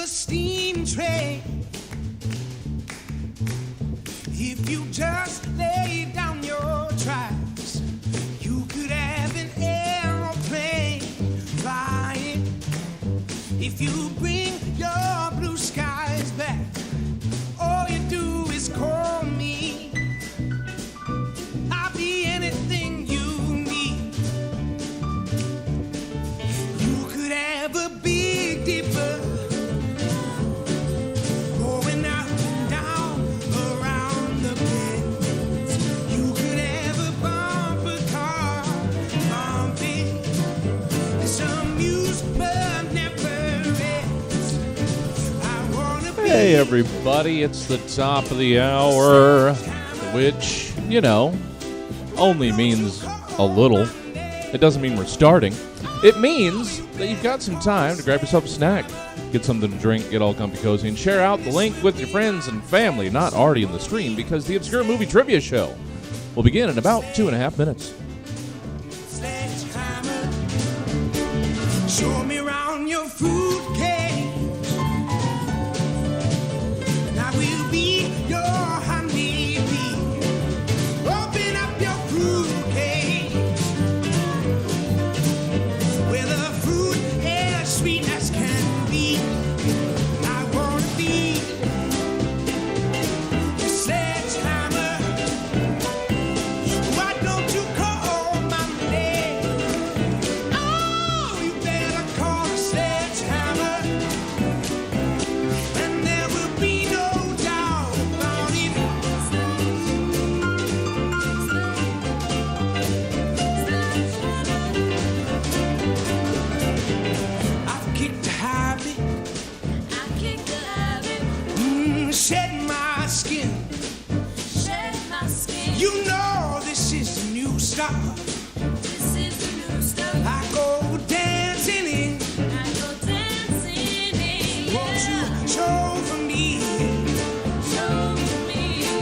a steam train. If you just lay down your tracks, you could have an aeroplane flying. If you bring your blue skies back, all you do is call me. I'll be anything you need. You could have a Big Dipper going up and down around the bend. You could have a bumper car bumping. This amusement never ends. I wanna be. Hey everybody, it's the top of the hour, which, you know, only means a little. It doesn't mean we're starting. It means that you've got some time to grab yourself a snack, get something to drink, get all comfy cozy, and share out the link with your friends and family not already in the stream, because the Obscure Movie Trivia Show will begin in about 2.5 minutes. Sledgehammer, show me around your fruit cage, and I will be your honeybee. Open up your fruit cage, where the fruit is sweet as can be. I wanna be your sledgehammer. Why don't you call my name? Oh, you better call a sledgehammer, and there will be no doubt about it. I've kicked a habit, shed my skin. You know this is new stuff. I go dancing in. Won't you show for me?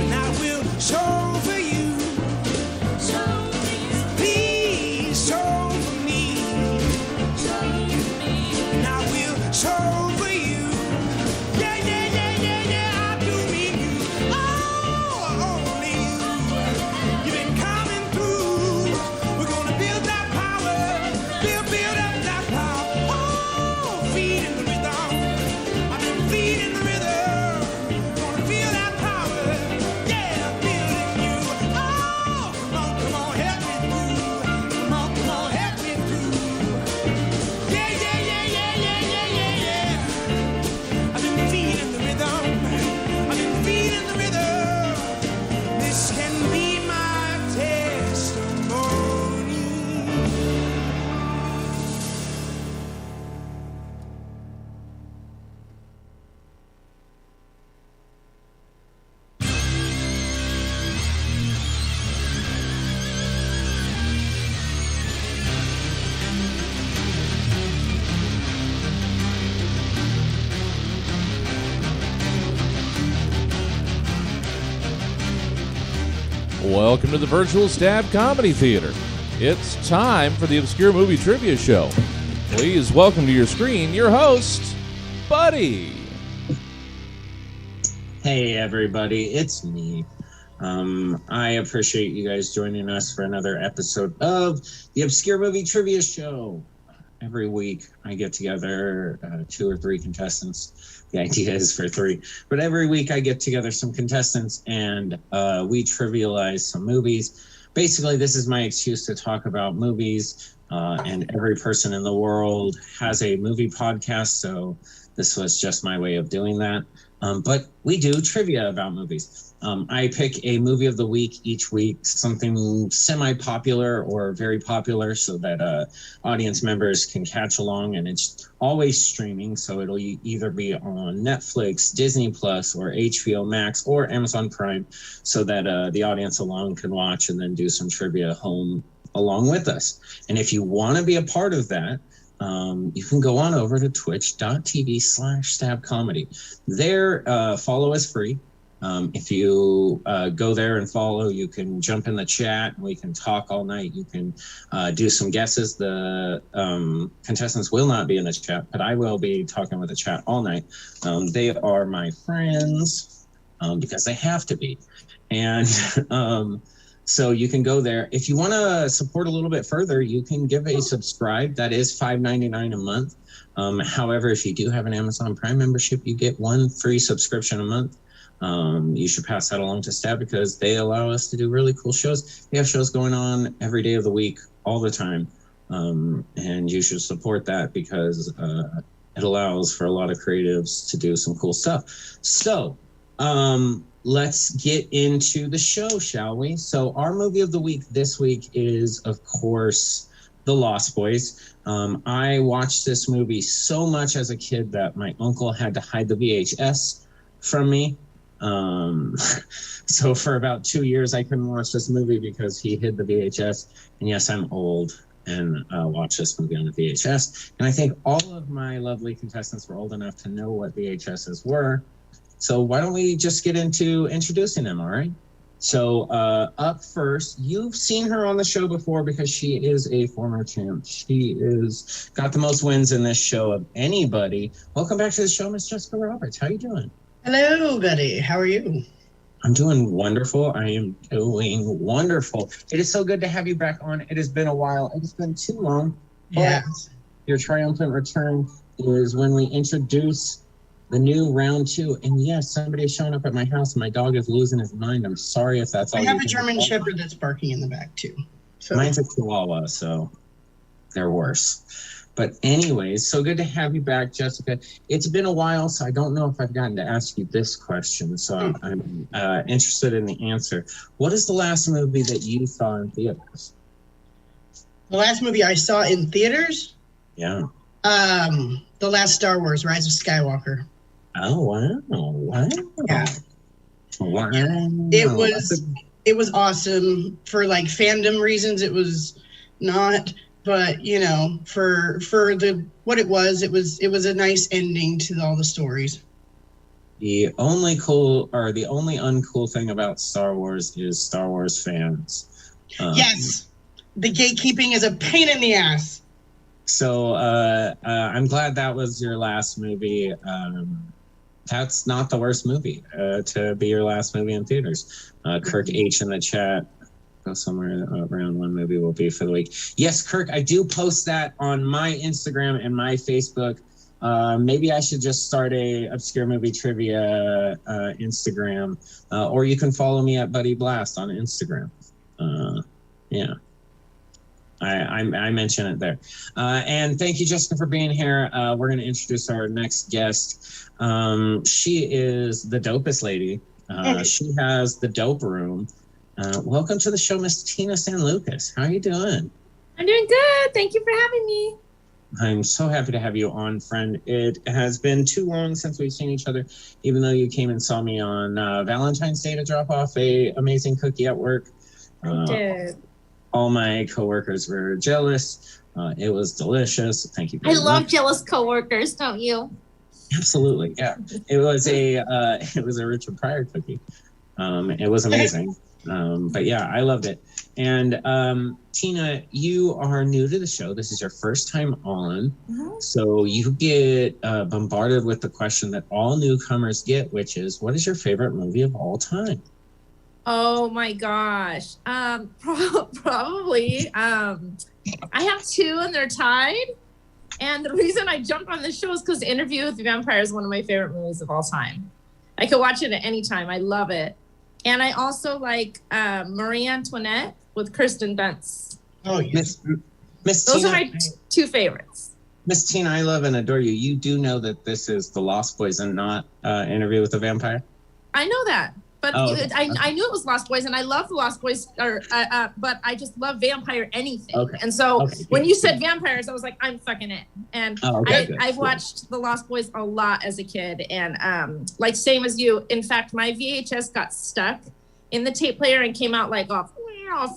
And I will show for you. Please show for me. And I will show for you. Yeah, yeah, yeah, yeah, yeah, I do mean you. Oh, only you. You've been coming through. We're gonna build that power. Build up that power. Oh, feet in the rhythm. I've been feeding the rhythm. Gonna feel that power. Yeah, building you. Oh, come on, help me through. Come on, help me through. Yeah, yeah, yeah, yeah, yeah, yeah, yeah, yeah. I've been feeding the rhythm. I've been feeding the rhythm. This can be my testimony. Welcome to the Virtual Stab Comedy Theater. It's time for the Obscure Movie Trivia Show. Please welcome to your screen your host, Buddy. Hey everybody, it's me. I appreciate you guys joining us for another episode of the Obscure Movie Trivia Show. Every week I get together 2 or 3 contestants. The idea is for 3. But every week I get together some contestants and we trivialize some movies. Basically, this is my excuse to talk about movies. And every person in the world has a movie podcast, so this was just my way of doing that. But we do trivia about movies. I pick a movie of the week each week, something semi-popular or very popular, so that audience members can catch along. And it's always streaming, so it'll either be on Netflix, Disney Plus, or HBO Max, or Amazon Prime, so that the audience alone can watch and then do some trivia home along with us. And if you want to be a part of that, you can go on over to twitch.tv/stabcomedy. There, follow us free. If you go there and follow, you can jump in the chat and we can talk all night. You can do some guesses. The contestants will not be in the chat, but I will be talking with the chat all night. They are my friends because they have to be. And so you can go there. If you want to support a little bit further, you can give a subscribe. That is $5.99 a month. However, if you do have an Amazon Prime membership, you get one free subscription a month. You should pass that along to Stab because they allow us to do really cool shows. We have shows going on every day of the week, all the time. And you should support that because it allows for a lot of creatives to do some cool stuff. So let's get into the show, shall we? So our movie of the week this week is, of course, The Lost Boys. I watched this movie so much as a kid that my uncle had to hide the VHS from me. So for about 2 years, I couldn't watch this movie because he hid the VHS. And yes, I'm old and watched this movie on the VHS. And I think all of my lovely contestants were old enough to know what VHSs were. So why don't we just get into introducing them, all right? So up first, you've seen her on the show before because she is a former champ. She is got the most wins in this show of anybody. Welcome back to the show, Miss Jessica Roberts. How you doing? Hello, Betty. How are you? I'm doing wonderful. I am doing wonderful. It is so good to have you back on. It has been a while. It has been too long. Yeah. Your triumphant return is when we introduce the new round 2. And yes, somebody is showing up at my house and my dog is losing his mind. I'm sorry if that's all. I have a German Shepherd that's barking in the back too. So mine's a Chihuahua, so they're worse. But anyways, so good to have you back, Jessica. It's been a while, so I don't know if I've gotten to ask you this question. So I'm interested in the answer. What is the last movie that you saw in theaters? the last movie I saw in theaters, Yeah. The last Star Wars, Rise of Skywalker. Oh, wow. Wow. Yeah. Wow. It was awesome. For like fandom reasons, it was not, but you know, for the what it was a nice ending to all the stories. The only uncool thing about Star Wars is Star Wars fans. Yes. The gatekeeping is a pain in the ass. So I'm glad that was your last movie. That's not the worst movie to be your last movie in theaters. Kirk H in the chat. Go somewhere around one movie will be for the week. Yes, Kirk, I do post that on my Instagram and my Facebook. Maybe I should just start a obscure movie trivia Instagram, or you can follow me at Buddy Blast on Instagram. Yeah. I mention it there. And thank you, Jessica, for being here. We're going to introduce our next guest. She is the dopest lady. She has the dope room. Welcome to the show, Miss Tina San Lucas. How are you doing? I'm doing good. Thank you for having me. I'm so happy to have you on, friend. It has been too long since we've seen each other, even though you came and saw me on Valentine's Day to drop off a amazing cookie at work. I did. All my coworkers were jealous. It was delicious. Thank you. I love jealous coworkers, don't you? Absolutely, yeah. It was a Richard Pryor cookie. It was amazing. But yeah, I loved it. And Tina, you are new to the show. This is your first time on. Mm-hmm. So you get bombarded with the question that all newcomers get, which is, what is your favorite movie of all time? Oh my gosh. Probably. I have two and they're tied. And the reason I jumped on this show is because Interview with the Vampire is one of my favorite movies of all time. I could watch it at any time. I love it. And I also like Marie Antoinette with Kirsten Dunst. Oh, yes. Miss Those Tina, are my two favorites. Miss Tina, I love and adore you. You do know that this is The Lost Boys and not Interview with the Vampire? I know that. But okay. I knew it was Lost Boys, and I love the Lost Boys, but I just love vampire anything. Okay. And so when you said vampires, I was like, I'm fucking it. And I've watched the Lost Boys a lot as a kid, and like same as you. In fact, my VHS got stuck in the tape player and came out like all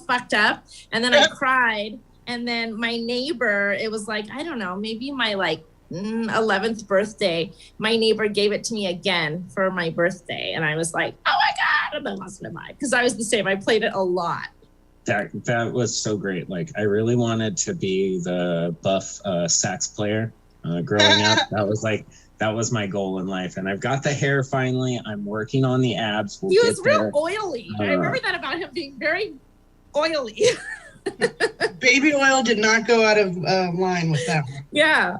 fucked up, and then I cried. And then my neighbor, it was like, I don't know, maybe my like 11th birthday, my neighbor gave it to me again for my birthday. And I was like, oh my God, and I lost my mind. Because I was the same. I played it a lot. That was so great. Like, I really wanted to be the buff sax player growing up. That was my goal in life. And I've got the hair finally. I'm working on the abs. He was real oily. I remember that about him being very oily. Baby oil did not go out of line with that one. Yeah.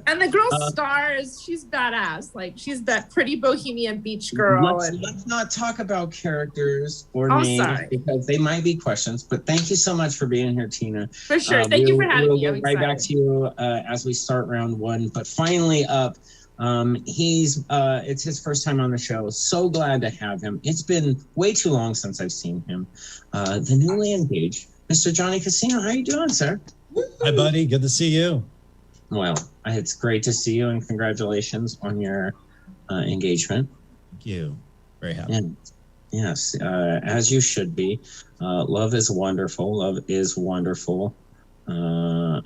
And the girl stars, she's badass. Like, she's that pretty bohemian beach girl. Let's not talk about characters or names because they might be questions. But thank you so much for being here, Tina. For sure. Thank you for having me. We'll get right back to you as we start round one. But finally up, it's his first time on the show. So glad to have him. It's been way too long since I've seen him. The newly engaged Mr. Johnny Casino. How you doing, sir? Hi, buddy. Good to see you. Well, it's great to see you, and congratulations on your engagement. Thank you. Very happy. And yes, as you should be. Love is wonderful. Love is wonderful. Oh,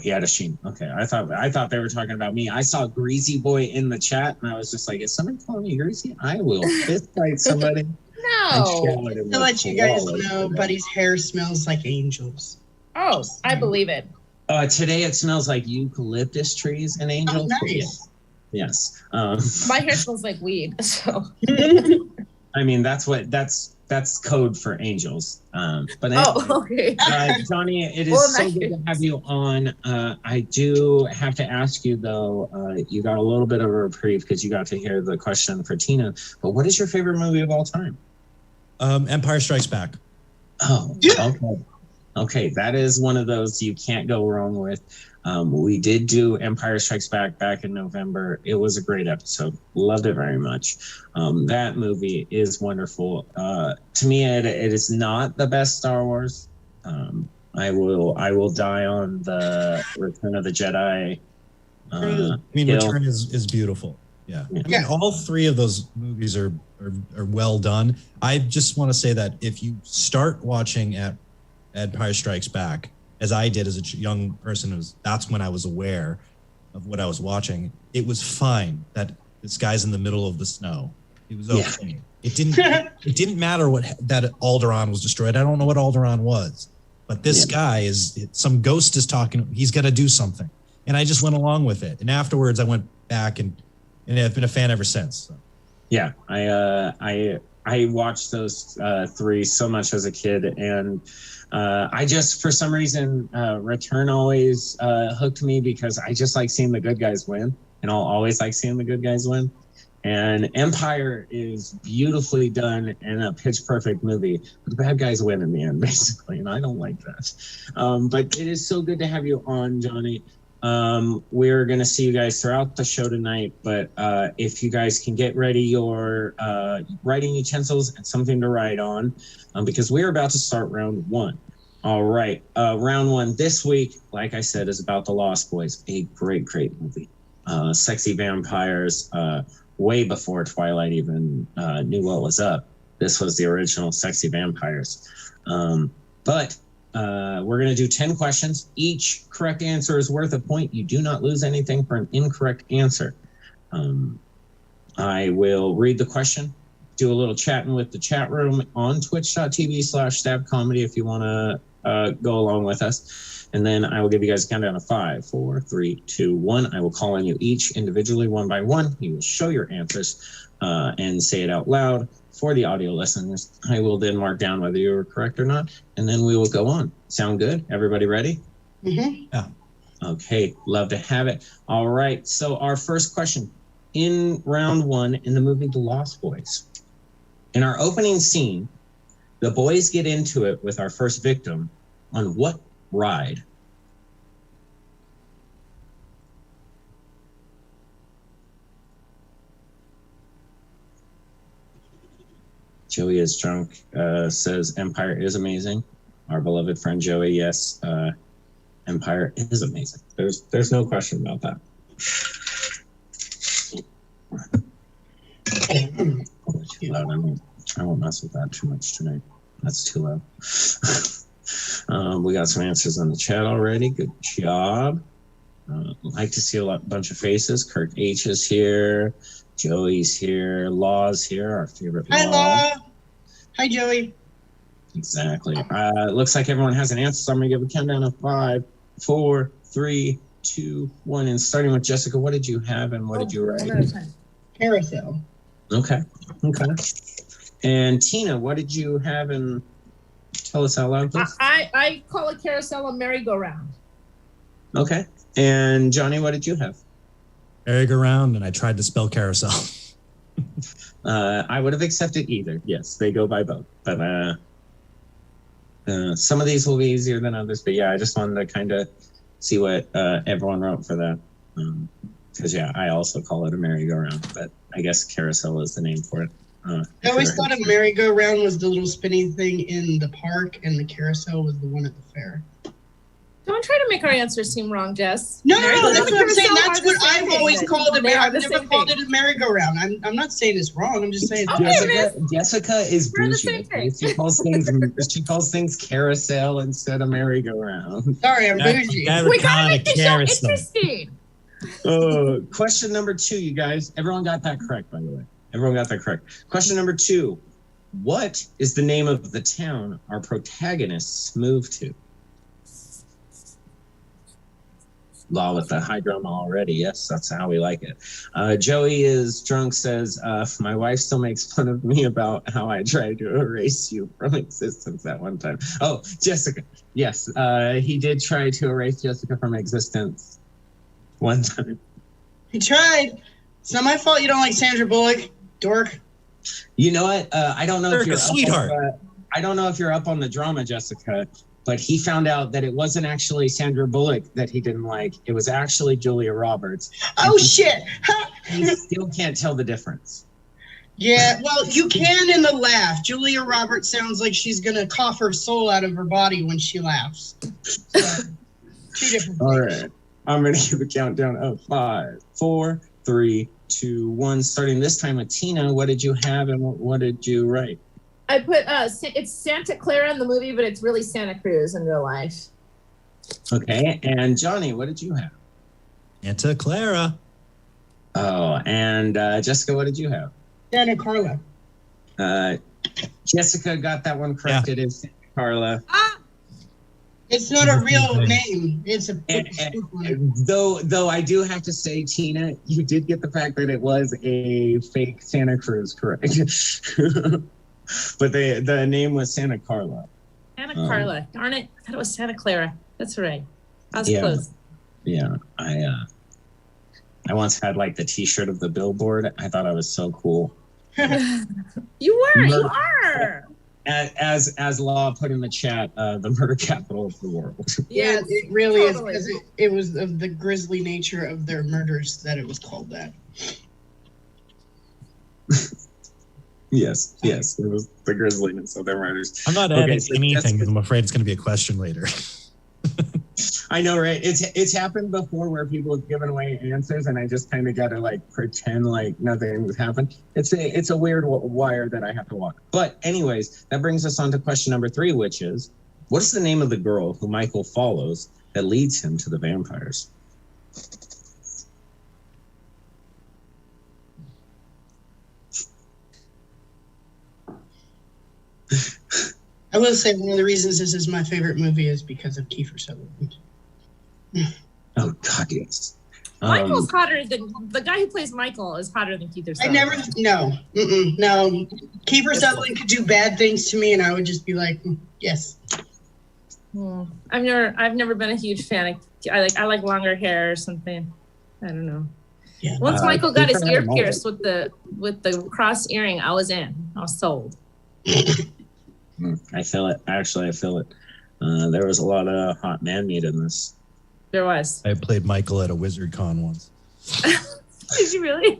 he had a sheen. Okay, I thought they were talking about me. I saw Greasy Boy in the chat, and I was just like, "Is somebody calling me Greasy? I will fist fight somebody." No. To let you guys know, Buddy's hair smells like angels. Oh, I believe it. Today it smells like eucalyptus trees and angels. Oh, nice. Yes. My hair smells like weed. So. I mean, that's code for angels. But anyway, okay. Johnny, it is so good to have you on. I do have to ask you though. You got a little bit of a reprieve because you got to hear the question for Tina. But what is your favorite movie of all time? Empire Strikes Back. Oh, okay. Okay, that is one of those you can't go wrong with. We did do Empire Strikes Back in November. It was a great episode. Loved it very much. That movie is wonderful. To me, it is not the best Star Wars. I will die on the Return of the Jedi. Return is beautiful. Yeah. I mean, all three of those movies are well done. I just want to say that if you start watching at Empire Strikes Back, as I did as a young person, that's when I was aware of what I was watching. It was fine that this guy's in the middle of the snow. It was okay. Yeah. It didn't matter that Alderaan was destroyed. I don't know what Alderaan was, but this guy some ghost is talking. He's got to do something, and I just went along with it. And afterwards, I went back and I've been a fan ever since. So. Yeah, I watched those three so much as a kid, and I just, for some reason, Return always hooked me because I just like seeing the good guys win, and I'll always like seeing the good guys win. And Empire is beautifully done and a pitch perfect movie, but the bad guys win in the end, basically, and I don't like that. But it is so good to have you on, Johnny. We're going to see you guys throughout the show tonight, but if you guys can get ready your writing utensils and something to write on, because we're about to start round one. All right. Round one this week, like I said, is about The Lost Boys, a great movie. Sexy vampires, way before Twilight even knew what was up. This was the original Sexy Vampires. But we're going to do 10 questions. Each correct answer is worth a point. You do not lose anything for an incorrect answer. I will read the question, do a little chatting with the chat room on twitch.tv/stabcomedy if you want to go along with us. And then I will give you guys a countdown of 5, 4, 3, 2, 1. I will call on you each individually, one by one. You will show your answers and say it out loud. For the audio listeners, I will then mark down whether you were correct or not, and then we will go on. Sound good? Everybody ready? Mm-hmm. Yeah. Okay, love to have it. All right, so our first question. In round one in the movie The Lost Boys, in our opening scene, the boys get into it with our first victim on what ride? Joey is drunk, says Empire is amazing. Our beloved friend Joey, yes, Empire is amazing. There's no question about that. Too loud. I won't mess with that too much tonight. That's too loud. We got some answers in the chat already. Good job. Like to see a bunch of faces. Kirk H is here. Joey's here. Law's here. Our favorite Law. Hi, Law. Hi, Joey. Exactly. Looks like everyone has an answer, so I'm going to give a countdown of 5, 4, 3, 2, 1. And starting with Jessica, what did you have and what did you write? Carousel. Okay. And Tina, what did you have and tell us out loud, please? I call a carousel a merry-go-round. Okay. And Johnny, what did you have? Merry-go-round, and I tried to spell carousel. I would have accepted either. Yes, they go by both. But some of these will be easier than others. But yeah, I just wanted to kind of see what everyone wrote for that. Because I also call it a merry-go-round. But I guess carousel is the name for it. I always thought a merry-go-round was the little spinning thing in the park, and the carousel was the one at the fair. Don't try to make our answers seem wrong, Jess. No, that's what I'm saying. That's what I've always called it. I've never called it a merry-go-round. I'm not saying it's wrong. I'm just saying. Jessica is bougie. She calls things carousel instead of merry-go-round. Sorry, I'm bougie. We gotta make the show interesting. Question number 2, you guys. Everyone got that correct, by the way. Everyone got that correct. Question number 2. What is the name of the town our protagonists move to? Law with the high drama already. Yes, that's how we like it. Joey is drunk, says, my wife still makes fun of me about how I tried to erase you from existence at one time. Oh, Jessica. Yes, he did try to erase Jessica from existence one time. He tried. It's not my fault you don't like Sandra Bullock, dork. You know what? I don't know if you're sweetheart. I don't know if you're up on the drama, Jessica, but he found out that it wasn't actually Sandra Bullock that he didn't like. It was actually Julia Roberts. Oh, shit. He still can't tell the difference. Yeah, well, you can in the laugh. Julia Roberts sounds like she's going to cough her soul out of her body when she laughs. So, 2 different things. All right. I'm going to give a countdown of 5, 4, 3, 2, 1. Starting this time with Tina, what did you have and what did you write? I put it's Santa Clara in the movie, but it's really Santa Cruz in real life. Okay, and Johnny, what did you have? Santa Clara. Oh, and Jessica, what did you have? Santa Carla. Jessica got that one correct. Yeah. It is Santa Carla. It's not a real name. It's a though I do have to say, Tina, you did get the fact that it was a fake Santa Cruz correct. But the name was Santa Carla. Santa Carla. Darn it. I thought it was Santa Clara. That's right. I was close. Yeah. I once had like the t-shirt of the billboard. I thought I was so cool. You are. As Law put in the chat, the murder capital of the world. Yeah, it really is, because it was of the grisly nature of their murders that it was called that. Yes, it was the grisliness of their murders. I'm not adding anything because I'm afraid it's going to be a question later. I know, right? It's happened before where people have given away answers, and I just kind of got to like pretend like nothing's happened. It's a weird wire that I have to walk. But anyways, that brings us on to question number 3, which is, what is the name of the girl who Michael follows that leads him to the vampires? I will say one of the reasons this is my favorite movie is because of Kiefer Sutherland. Oh God, yes. Michael's hotter than the guy who plays Michael is hotter than Kiefer Sutherland. No. Kiefer Sutherland could do bad things to me, and I would just be like, yes. I've never been a huge fan. I like longer hair or something. I don't know. Yeah. Once Michael got his ear pierced with the cross earring, I was in. I was sold. I feel it. Actually, I feel it. There was a lot of hot man meat in this. There was. I played Michael at a Wizard Con once. Did you really?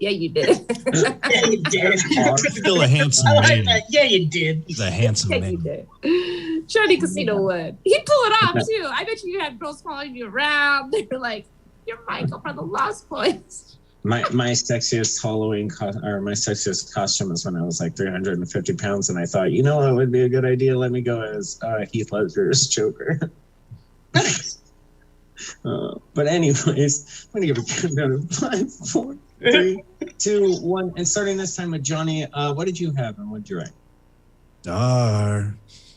Yeah, you did. Yeah, you did. Still a handsome man. Yeah, you did. He's a handsome man. You did. Johnny Casino would. He'd pull it off too. I bet you had girls following you around. They were like, "You're Michael from the Lost Boys." My sexiest Halloween my sexiest costume was when I was like 350 pounds, and I thought, you know, it would be a good idea. Let me go as Heath Ledger's Joker. Nice. But anyways, I'm going to give a countdown of 5, 4, 3, 2, 1. And starting this time with Johnny, what did you have and what did you write? Star.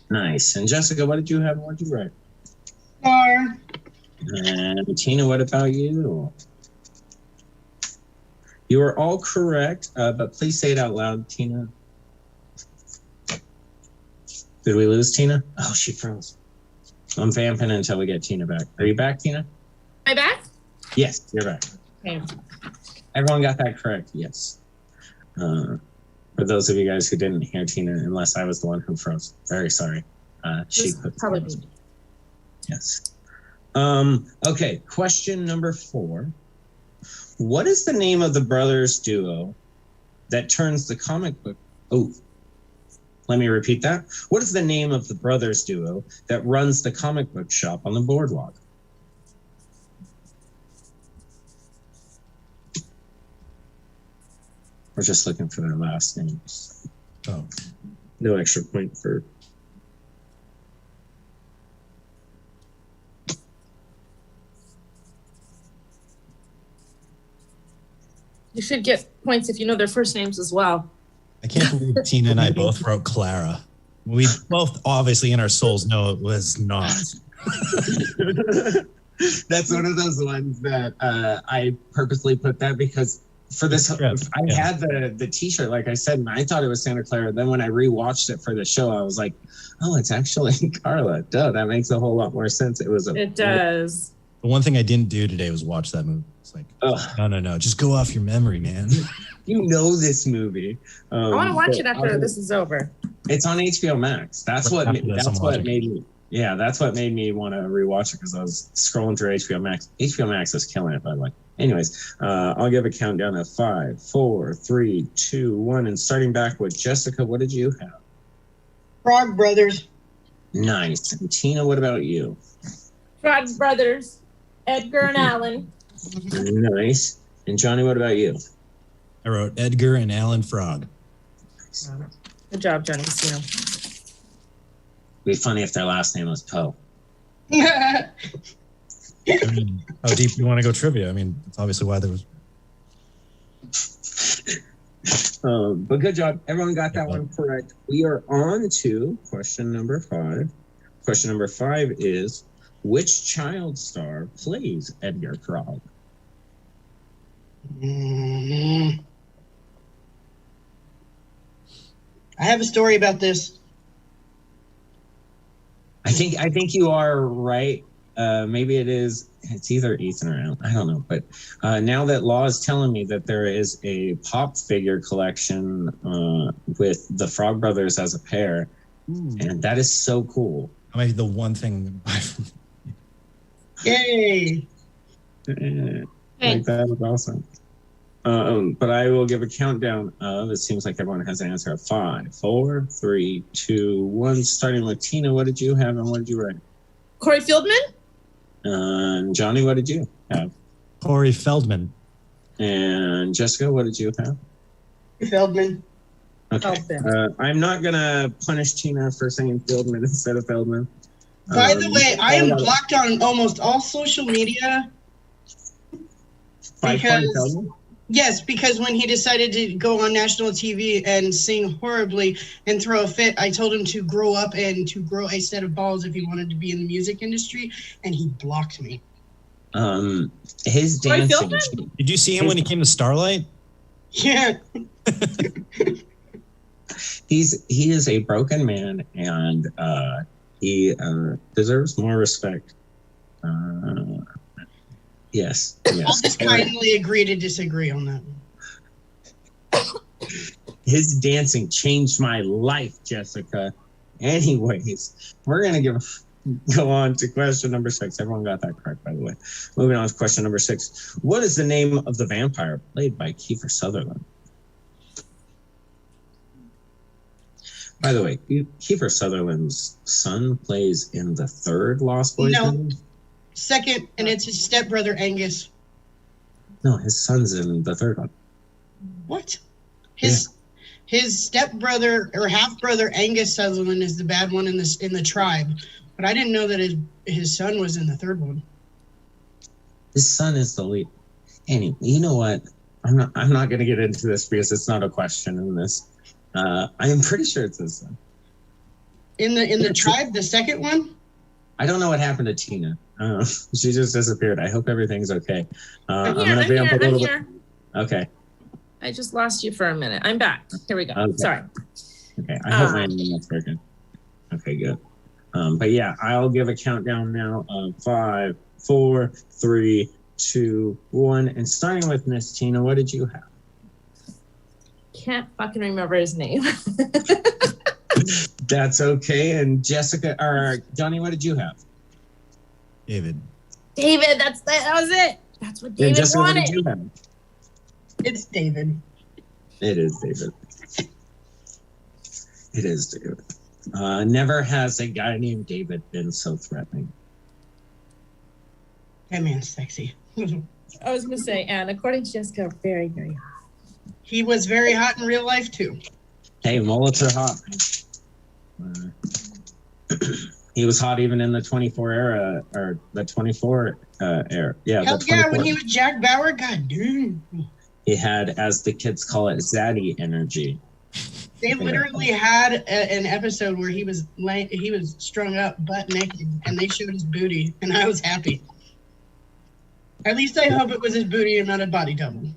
Nice. And Jessica, what did you have and what did you write? Star. And Tina, what about you? You are all correct, but please say it out loud, Tina. Did we lose Tina? Oh, she froze. I'm vamping until we get Tina back. Are you back, Tina? Am I back? Yes, you're back. Okay. Everyone got that correct, yes. For those of you guys who didn't hear Tina, unless I was the one who froze, very sorry. She put probably. Yes. Okay, question number 4. What is the name of the brothers duo that turns the comic book? Oh, let me repeat that. What is the name of the brothers duo that runs the comic book shop on the boardwalk? We're just looking for their last names. Oh. No extra point for... You should get points if you know their first names as well. I can't believe Tina and I both wrote Clara. We both obviously in our souls know it was not. That's one of those ones that I purposely put that because for this, I had the t-shirt, like I said, and I thought it was Santa Clara. Then when I rewatched it for the show, I was like, oh, it's actually Carla. Duh, that makes a whole lot more sense. It does. The one thing I didn't do today was watch that movie. It's like, no. Just go off your memory, man. You know this movie. I want to watch it after this is over. It's on HBO Max. That's what made me. Yeah, that's what made me want to rewatch it because I was scrolling through HBO Max. HBO Max is killing it, by the way. Anyways, I'll give a countdown of 5, 4, 3, 2, 1, and starting back with Jessica. What did you have? Frog Brothers. Nice. And Tina, what about you? Frog Brothers, Edgar and Allan. Nice. And Johnny, what about you? I wrote Edgar and Allan Frog. Good job, Johnny Casino. It'd be funny if their last name was Poe. I mean, how deep do you want to go trivia? I mean, that's obviously why there was. But good job. Everyone got that one correct. We are on to question number 5. Question number 5 is, which child star plays Edgar Frog? I have a story about this. I think you are right. Maybe it's either Ethan or Alan. I don't know. But now that Law is telling me that there is a pop figure collection with the Frog Brothers as a pair, and that is so cool. I mean, the one thing. Yay! Like that is awesome. But I will give a countdown of, it seems like everyone has an answer of 5, 4, 3, 2, 1. Starting with Tina, what did you have and what did you write? Corey Feldman? Johnny, what did you have? Corey Feldman. And Jessica, what did you have? Feldman. Okay. I'm not going to punish Tina for saying Feldman instead of Feldman. By the way, I am blocked on almost all social media. Because when he decided to go on national TV and sing horribly and throw a fit, I told him to grow up and to grow a set of balls if he wanted to be in the music industry, and he blocked me. His dancing. Did you see him when he came to Starlight? Yeah. He is a broken man, and he deserves more respect. Yes. I'll just kindly agree to disagree on that. His dancing changed my life, Jessica. Anyways, we're going to go on to question number 6. Everyone got that correct, by the way. Moving on to question number 6. What is the name of the vampire played by Kiefer Sutherland? By the way, Kiefer Sutherland's son plays in the 3rd Lost Boys movie? 2nd, and it's his stepbrother Angus. No, his son's in the 3rd one. What? His stepbrother or half brother Angus Sutherland is the bad one in the tribe, but I didn't know that his son was in the 3rd one. His son is the lead. Anyway, you know what? I'm not going to get into this because it's not a question in this. I am pretty sure it's his son. In the tribe, the second one. I don't know what happened to Tina. She just disappeared. I hope everything's okay. I'm here. Okay. I just lost you for a minute. I'm back. Here we go. Okay. Sorry. Okay. I hope my internet's working. Okay, good. But yeah, I'll give a countdown now of 5, 4, 3, 2, 1. And starting with Miss Tina, what did you have? Can't fucking remember his name. That's okay. And Jessica or Johnny, what did you have? David. David, that was it. That's what David Jessica, wanted. what did you have? It's David. It is David. It is David. Never has a guy named David been so threatening. That man's sexy. I was gonna say, and according to Jessica, very, very hot. He was very hot in real life too. Hey, mullets are hot. He was hot even in the 24 era, or the 24 era. Yeah, hell yeah, when he was Jack Bauer, god damn. He had, as the kids call it, zaddy energy. They literally had an episode where he was strung up butt naked, and they showed his booty, and I was happy. At least I hope it was his booty and not a body double.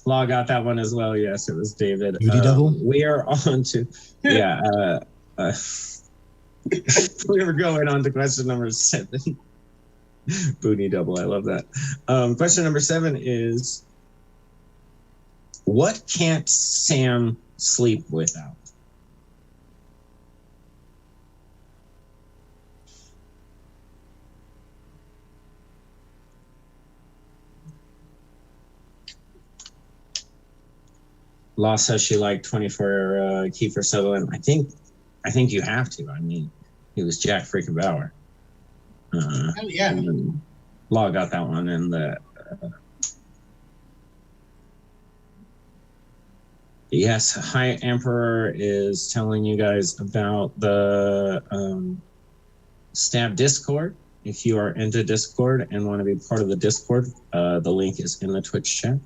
Law got that one as well. Yes, it was David. Booty double? We are on to, yeah. We were going on to question number 7. Booty double. I love that. Question number 7 is, what can't Sam sleep without? Law says she liked 24 Kiefer Sutherland. I think you have to. I mean, he was Jack freaking Bauer. Oh yeah. Law got that one, and the yes, High Emperor is telling you guys about the Stab Discord. If you are into Discord and want to be part of the Discord, the link is in the Twitch chat.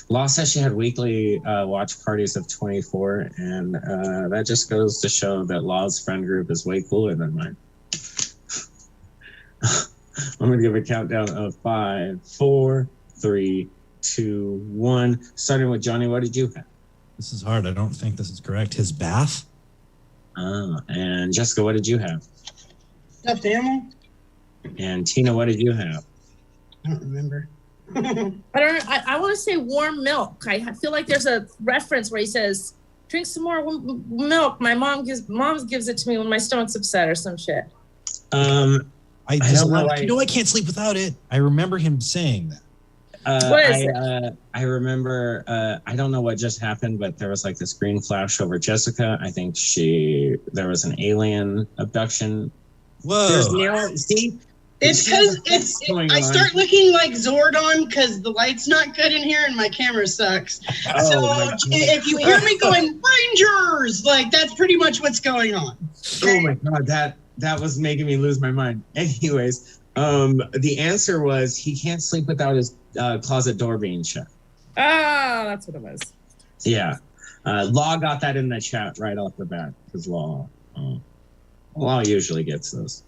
Law says she had weekly watch parties of 24, and that just goes to show that Law's friend group is way cooler than mine. I'm going to give a countdown of 5, 4, 3, 2, 1. Starting with Johnny, what did you have? This is hard. I don't think this is correct. His bath? And Jessica, what did you have? Stuffed animal? And Tina, what did you have? I don't remember. I don't know. I want to say warm milk. I feel like there's a reference where he says, "Drink some more milk. My mom gives it to me when my stomach's upset," or some shit. I don't know. I can't sleep without it. I remember him saying that. What is it? I remember. I don't know what just happened, but there was like this green flash over Jessica. I think there was an alien abduction. Whoa! See. It's because I start looking like Zordon because the light's not good in here and my camera sucks. So if you hear me going Rangers, like that's pretty much what's going on. Okay? Oh my god, that was making me lose my mind. Anyways, the answer was he can't sleep without his closet door being shut. Ah, that's what it was. Yeah, Law got that in the chat right off the bat because Law usually gets those.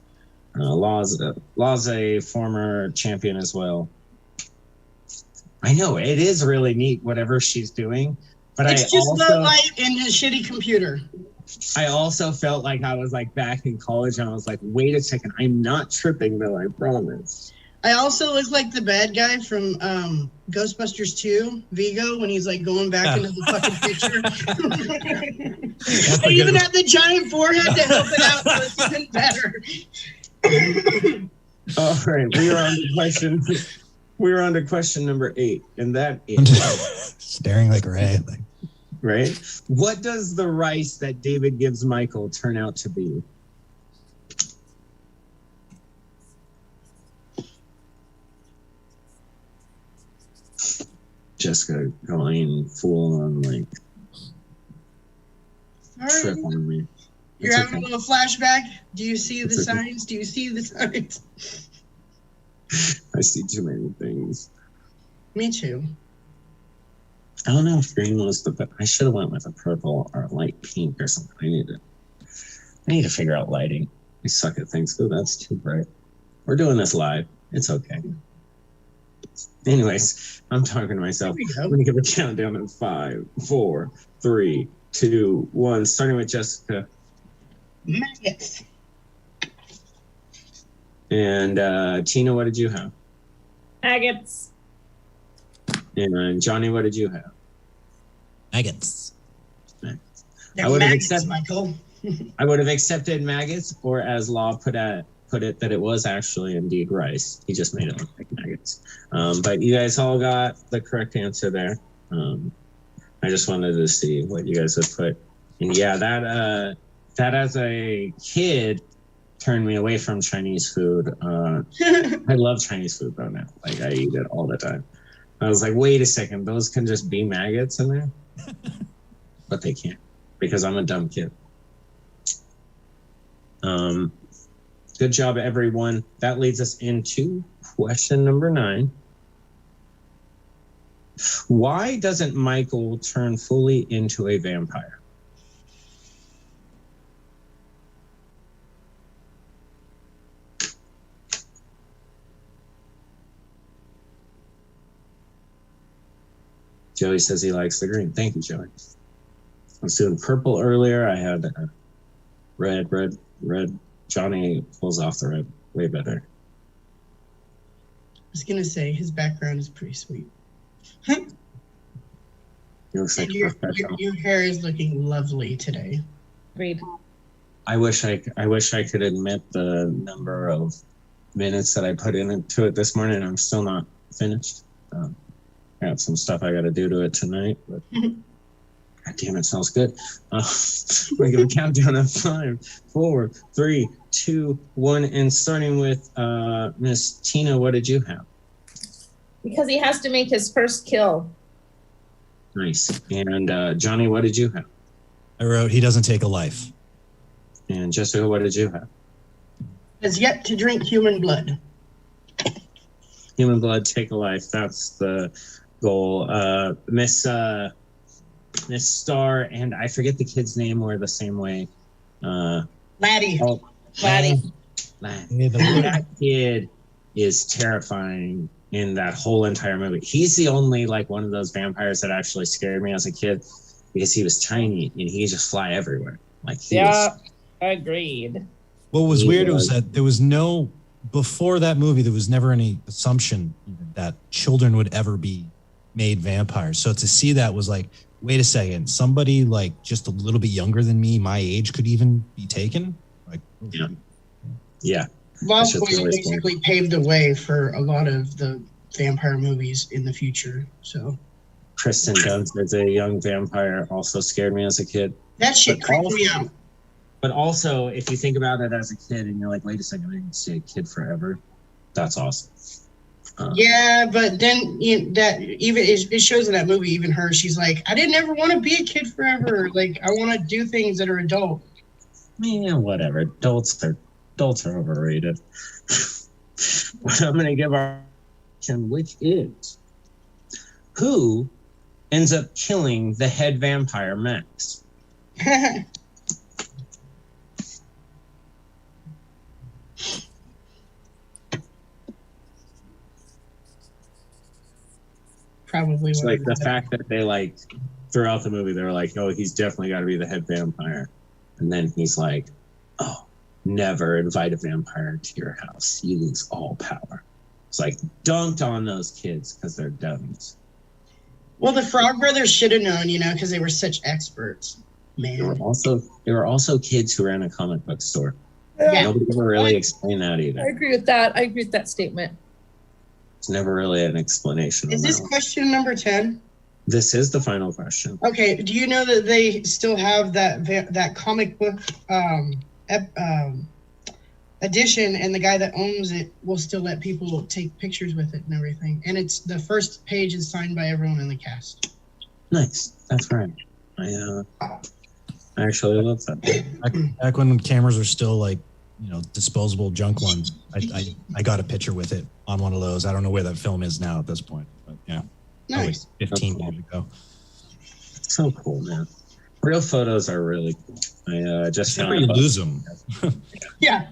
Law's a former champion as well. I know it is really neat whatever she's doing, but it's just the light and his shitty computer. I also felt like I was like back in college and I was like, wait a second, I'm not tripping though, I promise. I also look like the bad guy from Ghostbusters 2, Vigo, when he's like going back into the fucking picture. I even had the giant forehead to help it out, so it's even better. All right, we are on to question number 8, and that is staring like Ray. Right? What does the rice that David gives Michael turn out to be? Jessica going full on like trip on me. You're having a little flashback? Do you see the signs? Do you see the signs? I see too many things. Me too. I don't know if green was the best. I should have went with a purple or a light pink or something. I need to figure out lighting. I suck at things. Oh, that's too bright. We're doing this live. It's okay. Anyways, I'm talking to myself. I'm going to give a countdown in 5, 4, 3, 2, 1. Starting with Jessica. Maggots. And Tina, what did you have? Maggots. And Johnny, what did you have? Maggots. I would have accepted, Michael. I would have accepted maggots, or as Law put it, that it was actually indeed rice. He just made it look like maggots. But you guys all got the correct answer there. I just wanted to see what you guys would put. And yeah, that as a kid turned me away from Chinese food. I love Chinese food though now. Like I eat it all the time. I was like, wait a second, those can just be maggots in there? But they can't, because I'm a dumb kid. Good job, everyone. That leads us into question number 9. Why doesn't Michael turn fully into a vampire? Joey says he likes the green. Thank you, Joey. I was doing purple earlier. I had red. Johnny pulls off the red way better. I was going to say, his background is pretty sweet. He looks like your hair is looking lovely today. Agreed. I wish I could admit the number of minutes that I put into it this morning. I'm still not finished. I got some stuff I got to do to it tonight, but God damn, it smells good. We're going to count down of 5, 4, 3, 2, 1, and starting with Miss Tina, what did you have? Because he has to make his first kill. Nice. And Johnny, what did you have? I wrote, he doesn't take a life. And Jessica, what did you have? Has yet to drink human blood. Human blood, take a life. That's the goal. Miss Star, and I forget the kid's name, were the same way. Laddie. Oh, Laddie. That kid is terrifying in that whole entire movie. He's the only one of those vampires that actually scared me as a kid because he was tiny and he could just fly everywhere. Agreed. What was weird was that there was no, before that movie, there was never any assumption that children would ever be made vampires. So to see that was like, wait a second, somebody just a little bit younger than me, my age, could even be taken? Yeah. Lost Boys basically paved the way for a lot of the vampire movies in the future. So Kristen Dunst as a young vampire also scared me as a kid. That shit creeped me out. But also, if you think about it as a kid and you're like, wait a second, I can stay a kid forever. That's awesome. Yeah, but then it shows in that movie, even her, she's like, I didn't ever want to be a kid forever. I want to do things that are adult. Yeah, whatever. Adults are overrated. But I'm going to give our question, which is, who ends up killing the head vampire, Max? Probably. It's the fact that they throughout the movie, they were like, oh, he's definitely got to be the head vampire. And then he's like, oh, never invite a vampire to your house. You lose all power. It's dunked on those kids because they're dummies. Well, the Frog Brothers should have known, because they were such experts. Man. They were also kids who ran a comic book store. Yeah. Nobody ever really explained that either. I agree with that statement. It's never really an explanation. Is this question number 10? This is the final question. Okay. Do you know that they still have that comic book edition, and the guy that owns it will still let people take pictures with it and everything? And it's the first page is signed by everyone in the cast. Nice. That's right. I actually love that. Back when cameras were still like, disposable junk ones, I got a picture with it on one of those. I don't know where that film is now at this point, but yeah, nice. 15 years ago. So cool, man. Real photos are really cool. I just found you lose them. Yeah.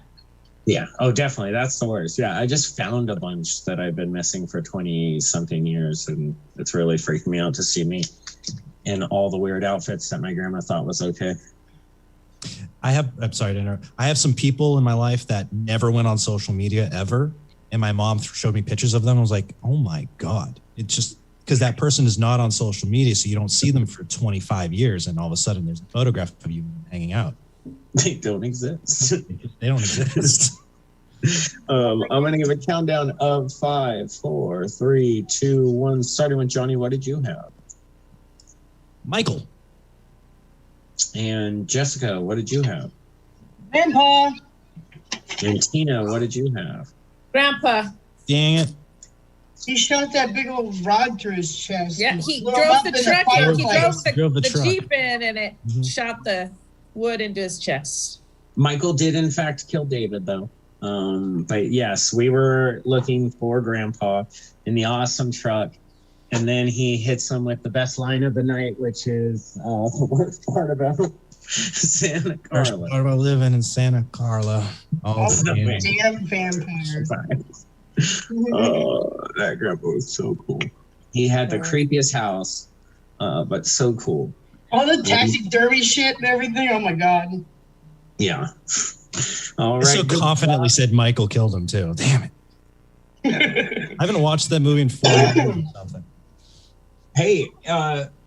Yeah. Oh, definitely. That's the worst. Yeah. I just found a bunch that I've been missing for 20 something years, and it's really freaking me out to see me in all the weird outfits that my grandma thought was okay. I'm sorry to interrupt. I have some people in my life that never went on social media ever. And my mom showed me pictures of them. I was like, oh my God. It's just because that person is not on social media. So you don't see them for 25 years. And all of a sudden there's a photograph of you hanging out. They don't exist. They don't exist. I'm going to give a countdown of 5, 4, 3, 2, 1. Starting with Johnny, what did you have? Michael. And Jessica, what did you have? Grandpa. And Tina, what did you have? Grandpa. Dang it. He shot that big old rod through his chest. Yeah, he drove the truck in. He drove the truck. Jeep in, and it shot the wood into his chest. Michael did, in fact, kill David, though. But yes, we were looking for Grandpa in the awesome truck. And then he hits him with the best line of the night, which is the worst part about Santa Carla. Worst part about living in Santa Carla. Oh, damn vampires. Oh, that grandpa was so cool. He had the creepiest house, but so cool. All the taxidermy shit and everything. Oh my God. Yeah. All right. I so confidently said Michael killed him too. Damn it. I haven't watched that movie in 4 years or something. Hey,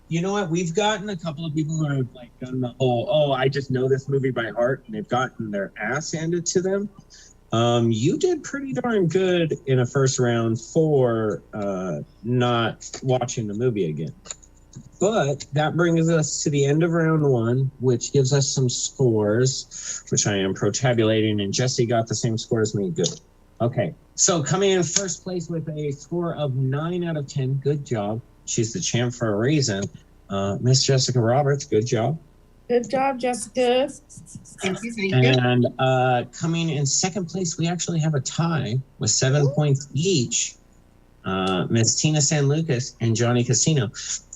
you know what? We've gotten a couple of people who have like done the whole, I just know this movie by heart, and they've gotten their ass handed to them. You did pretty darn good in a first round for not watching the movie again. But that brings us to the end of round 1, which gives us some scores, which I am pro-tabulating, and Jesse got the same score as me. Good. Okay. So coming in first place with a score of 9 out of 10. Good job. She's the champ for a reason. Miss Jessica Roberts, good job. Good job, Jessica. Thank you. And coming in second place, we actually have a tie with 7 points each. Miss Tina San Lucas and Johnny Casino.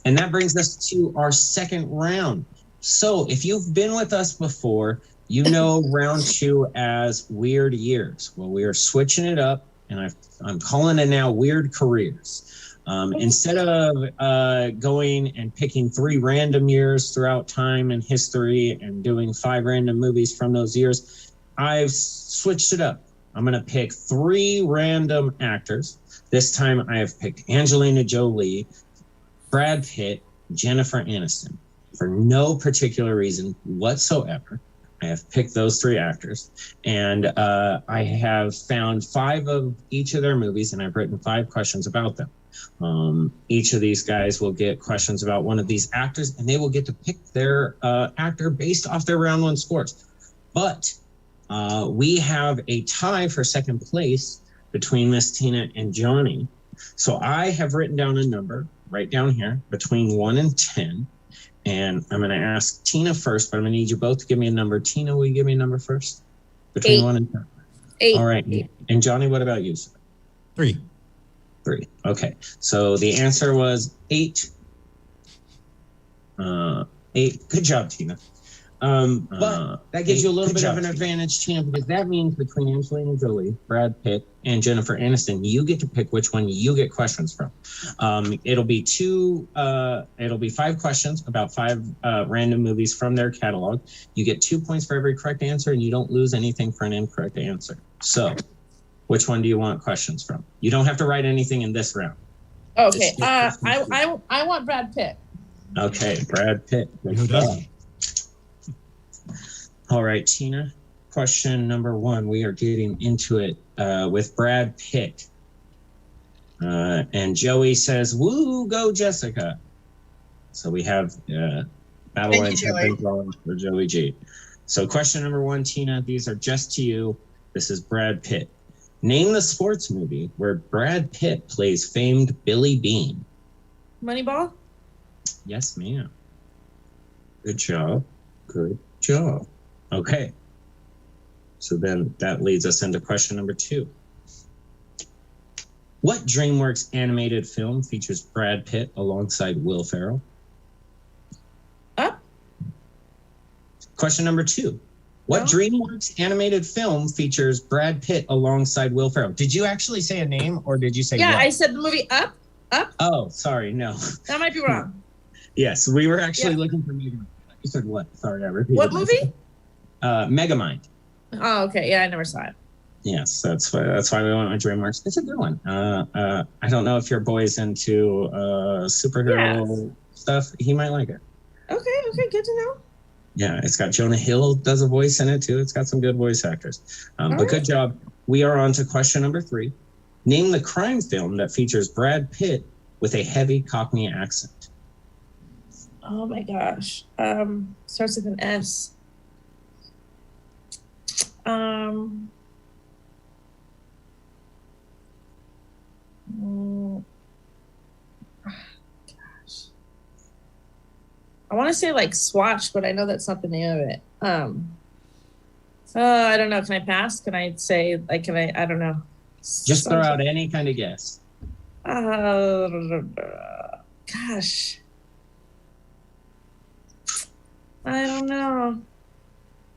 And that brings us to our second round. So if you've been with us before, you know round 2 as Weird Years. Well, we are switching it up, and I'm calling it now Weird Careers. Instead of going and picking 3 random years throughout time and history and doing 5 random movies from those years, I've switched it up. I'm going to pick 3 random actors. This time I have picked Angelina Jolie, Brad Pitt, Jennifer Aniston. For no particular reason whatsoever, I have picked those 3 actors, and I have found 5 of each of their movies, and I've written 5 questions about them. Each of these guys will get questions about one of these actors, and they will get to pick their actor based off their round 1 scores. But we have a tie for second place between Miss Tina and Johnny. So I have written down a number right down here between 1 and 10. And I'm going to ask Tina first, but I'm going to need you both to give me a number. Tina, will you give me a number first? Between 8. 1 and 10. 8. All right. And Johnny, what about you, sir? 3. 3. Okay. So the answer was 8. 8. Good job, Tina. But that gives you a little bit of an advantage, Tina, because that means between Angelina Jolie, Brad Pitt, and Jennifer Aniston, you get to pick which one you get questions from. It'll be 5 questions about 5 random movies from their catalog. You get 2 points for every correct answer, and you don't lose anything for an incorrect answer. So, which one do you want questions from? You don't have to write anything in this round. Okay. I want Brad Pitt. Okay, Brad Pitt. Who doesn't? All right, Tina. Question number 1. We are getting into it with Brad Pitt. And Joey says, woo, go Jessica. So we have battle lines for Joey G. So question number 1, Tina, these are just to you. This is Brad Pitt. Name the sports movie where Brad Pitt plays famed Billy Bean. Moneyball? Yes, ma'am. Good job. Good job. Okay. So then that leads us into question number 2. What DreamWorks animated film features Brad Pitt alongside Will Ferrell? Up. Question number 2. What DreamWorks animated film features Brad Pitt alongside Will Ferrell? Did you actually say a name or did you say Yeah, what? I said the movie Up. Up. Oh, sorry, no. That might be wrong. Yes, we were actually looking for Megamind. You said what? Sorry, I repeated. What movie? Megamind. Oh, okay. Yeah, I never saw it. Yes, that's why we went with DreamWorks. It's a good one. I don't know if your boy's into superhero stuff. He might like it. Okay, good to know. Yeah, it's got Jonah Hill does a voice in it too. It's got some good voice actors. But good job. We are on to question number 3. Name the crime film that features Brad Pitt with a heavy Cockney accent. Oh my gosh. Starts with an S. Gosh. I want to say like Swatch, but I know that's not the name of it. I don't know. Can I pass? Can I say like? I don't know. Just throw out any kind of guess. Gosh. I don't know.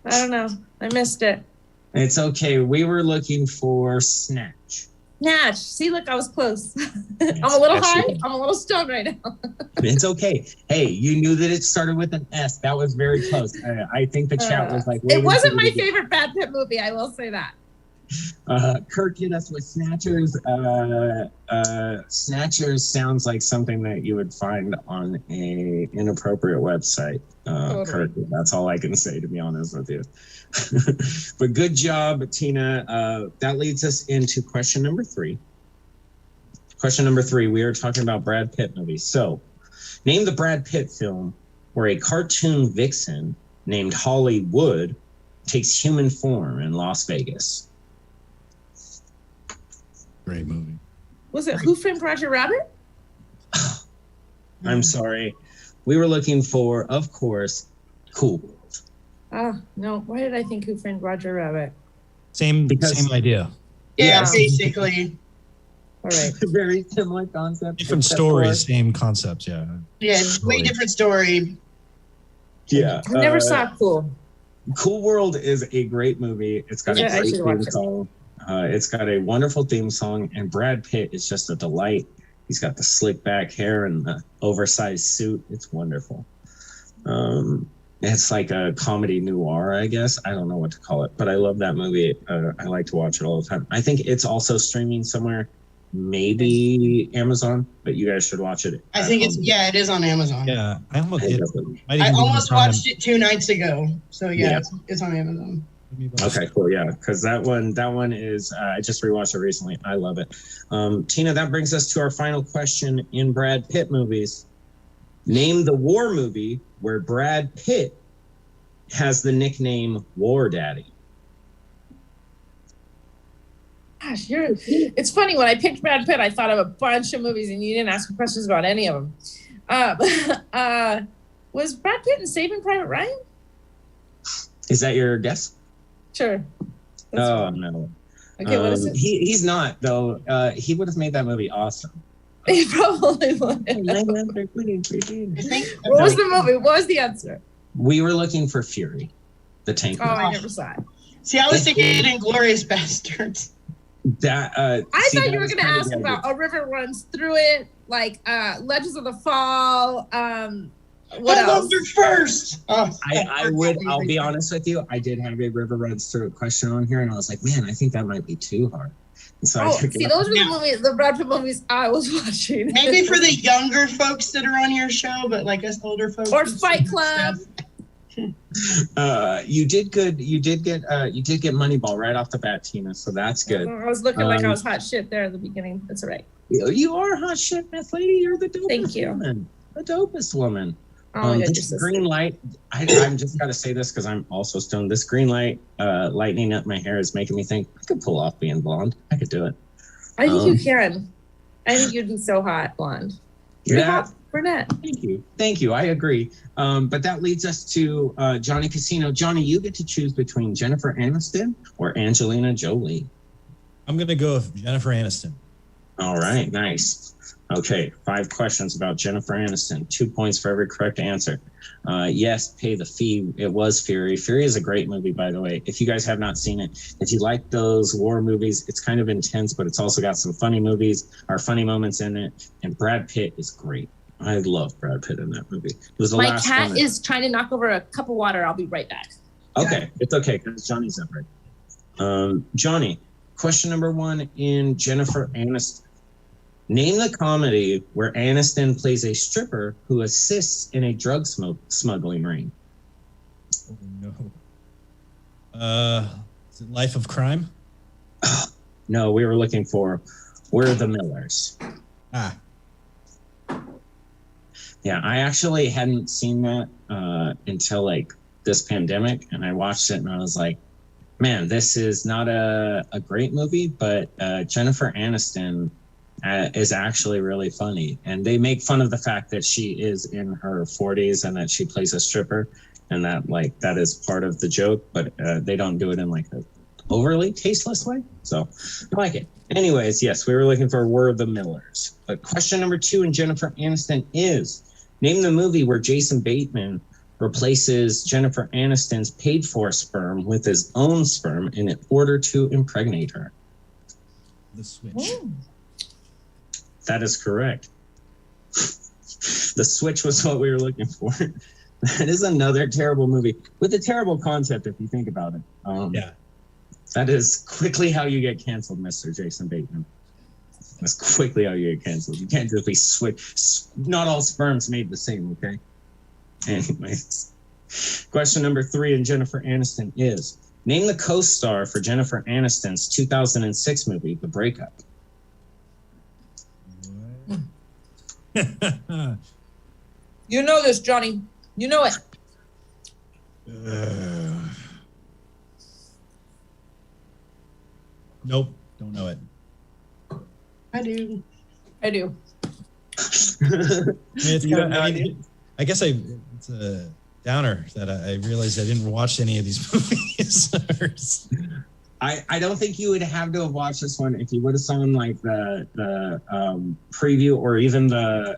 I missed it. It's okay. We were looking for Snatch. Snatch. See, look, I was close. I'm a little high. I'm a little stoned right now. It's okay. Hey, you knew that it started with an S. That was very close. I think the chat was like... It wasn't my favorite Brad Pitt movie. I will say that. Kurt hit us with Snatchers. Snatchers sounds like something that you would find on a inappropriate website. Kurt, that's all I can say, to be honest with you. But good job, Tina. That leads us into question number 3. Question number 3, we are talking about Brad Pitt movies. So, name the Brad Pitt film where a cartoon vixen named Holly Wood takes human form in Las Vegas. Great movie. Was it Who Framed Roger Rabbit? I'm sorry. We were looking for, of course, Cool World. No. Why did I think Who Framed Roger Rabbit? Same idea. Yeah, basically. All right. Very similar concept. Different stories, same concepts, yeah. Yeah, way different story. Yeah. I never saw Cool. Cool World is a great movie. It's got a great theme song. It's got a wonderful theme song, and Brad Pitt is just a delight. He's got the slick back hair and the oversized suit. It's wonderful. It's like a comedy noir, I guess. I don't know what to call it, but I love that movie. I like to watch it all the time. I think it's also streaming somewhere, maybe Amazon, but you guys should watch it. I think it is on Amazon. Yeah, I almost watched it 2 nights ago. So it's on Amazon. Okay, cool. Yeah, because that one is I just rewatched it recently. I love it. Tina, that brings us to our final question in Brad Pitt movies. Name the war movie where Brad Pitt has the nickname War Daddy. Gosh, it's funny. When I picked Brad Pitt, I thought of a bunch of movies, and you didn't ask me questions about any of them. Was Brad Pitt in Saving Private Ryan? Is that your guess? Sure. No. Okay, what is it? He's not, though. He would have made that movie awesome. He probably would. What was the movie? What was the answer? We were looking for Fury, the tank movie. I never saw it. See, I was thinking Inglourious Bastards. I thought you were going to ask about A River Runs Through It, like Legends of the Fall. What else? First. I'll be honest with you. I did have a River Runs Through It question on here, and I was like, man, I think that might be too hard. And so those were the movies, the Brad Pitt movies I was watching. Maybe for the younger folks that are on your show, but like us older folks. Or Fight Club. You did good. You did get Moneyball right off the bat, Tina. So that's good. I was looking like I was hot shit there at the beginning. That's all right. You are hot shit, Miss Lady. You're the dopest Thank you. woman. The dopest woman. Oh, this green light, I'm just got to say this because I'm also stoned. This green light lightening up my hair is making me think I could pull off being blonde. I could do it. I think you can. I think you'd be so hot blonde. You're hot. Burnett. Thank you. I agree. But that leads us to Johnny Casino. Johnny, you get to choose between Jennifer Aniston or Angelina Jolie. I'm going to go with Jennifer Aniston. All right, nice. Okay, 5 questions about Jennifer Aniston. 2 points for every correct answer. Yes, pay the fee. It was Fury. Fury is a great movie, by the way. If you guys have not seen it, if you like those war movies, it's kind of intense, but it's also got some funny moments in it. And Brad Pitt is great. I love Brad Pitt in that movie. It was the My last cat one is trying to knock over a cup of water. I'll be right back. Okay, it's okay because Johnny's up right. Johnny, question number 1 in Jennifer Aniston. Name the comedy where Aniston plays a stripper who assists in a drug smuggling ring. Oh, no. Is it Life of Crime? No, we were looking for We're the Millers. Ah. Yeah, I actually hadn't seen that until like this pandemic, and I watched it and I was like, man, this is not a great movie, but Jennifer Aniston is actually really funny. And they make fun of the fact that she is in her 40s and that she plays a stripper, and that is part of the joke, but they don't do it in like a overly tasteless way. So I like it. Anyways, yes, we were looking for We're the Millers. But question number 2 in Jennifer Aniston is, name the movie where Jason Bateman replaces Jennifer Aniston's paid-for sperm with his own sperm in order to impregnate her. The Switch. Ooh. That is correct. The Switch was what we were looking for. That is another terrible movie with a terrible concept if you think about it. Yeah. That is quickly how you get canceled, Mr. Jason Bateman. That's quickly how you get canceled. You can't just be switch. Not all sperms made the same, okay? Anyways. Question number 3 in Jennifer Aniston is, name the co-star for Jennifer Aniston's 2006 movie, The Breakup. You know this, Johnny. You know it. Nope, don't know it. I do. I do. I guess it's a downer that I realized I didn't watch any of these movies. I don't think you would have to have watched this one if you would have seen like the preview or even the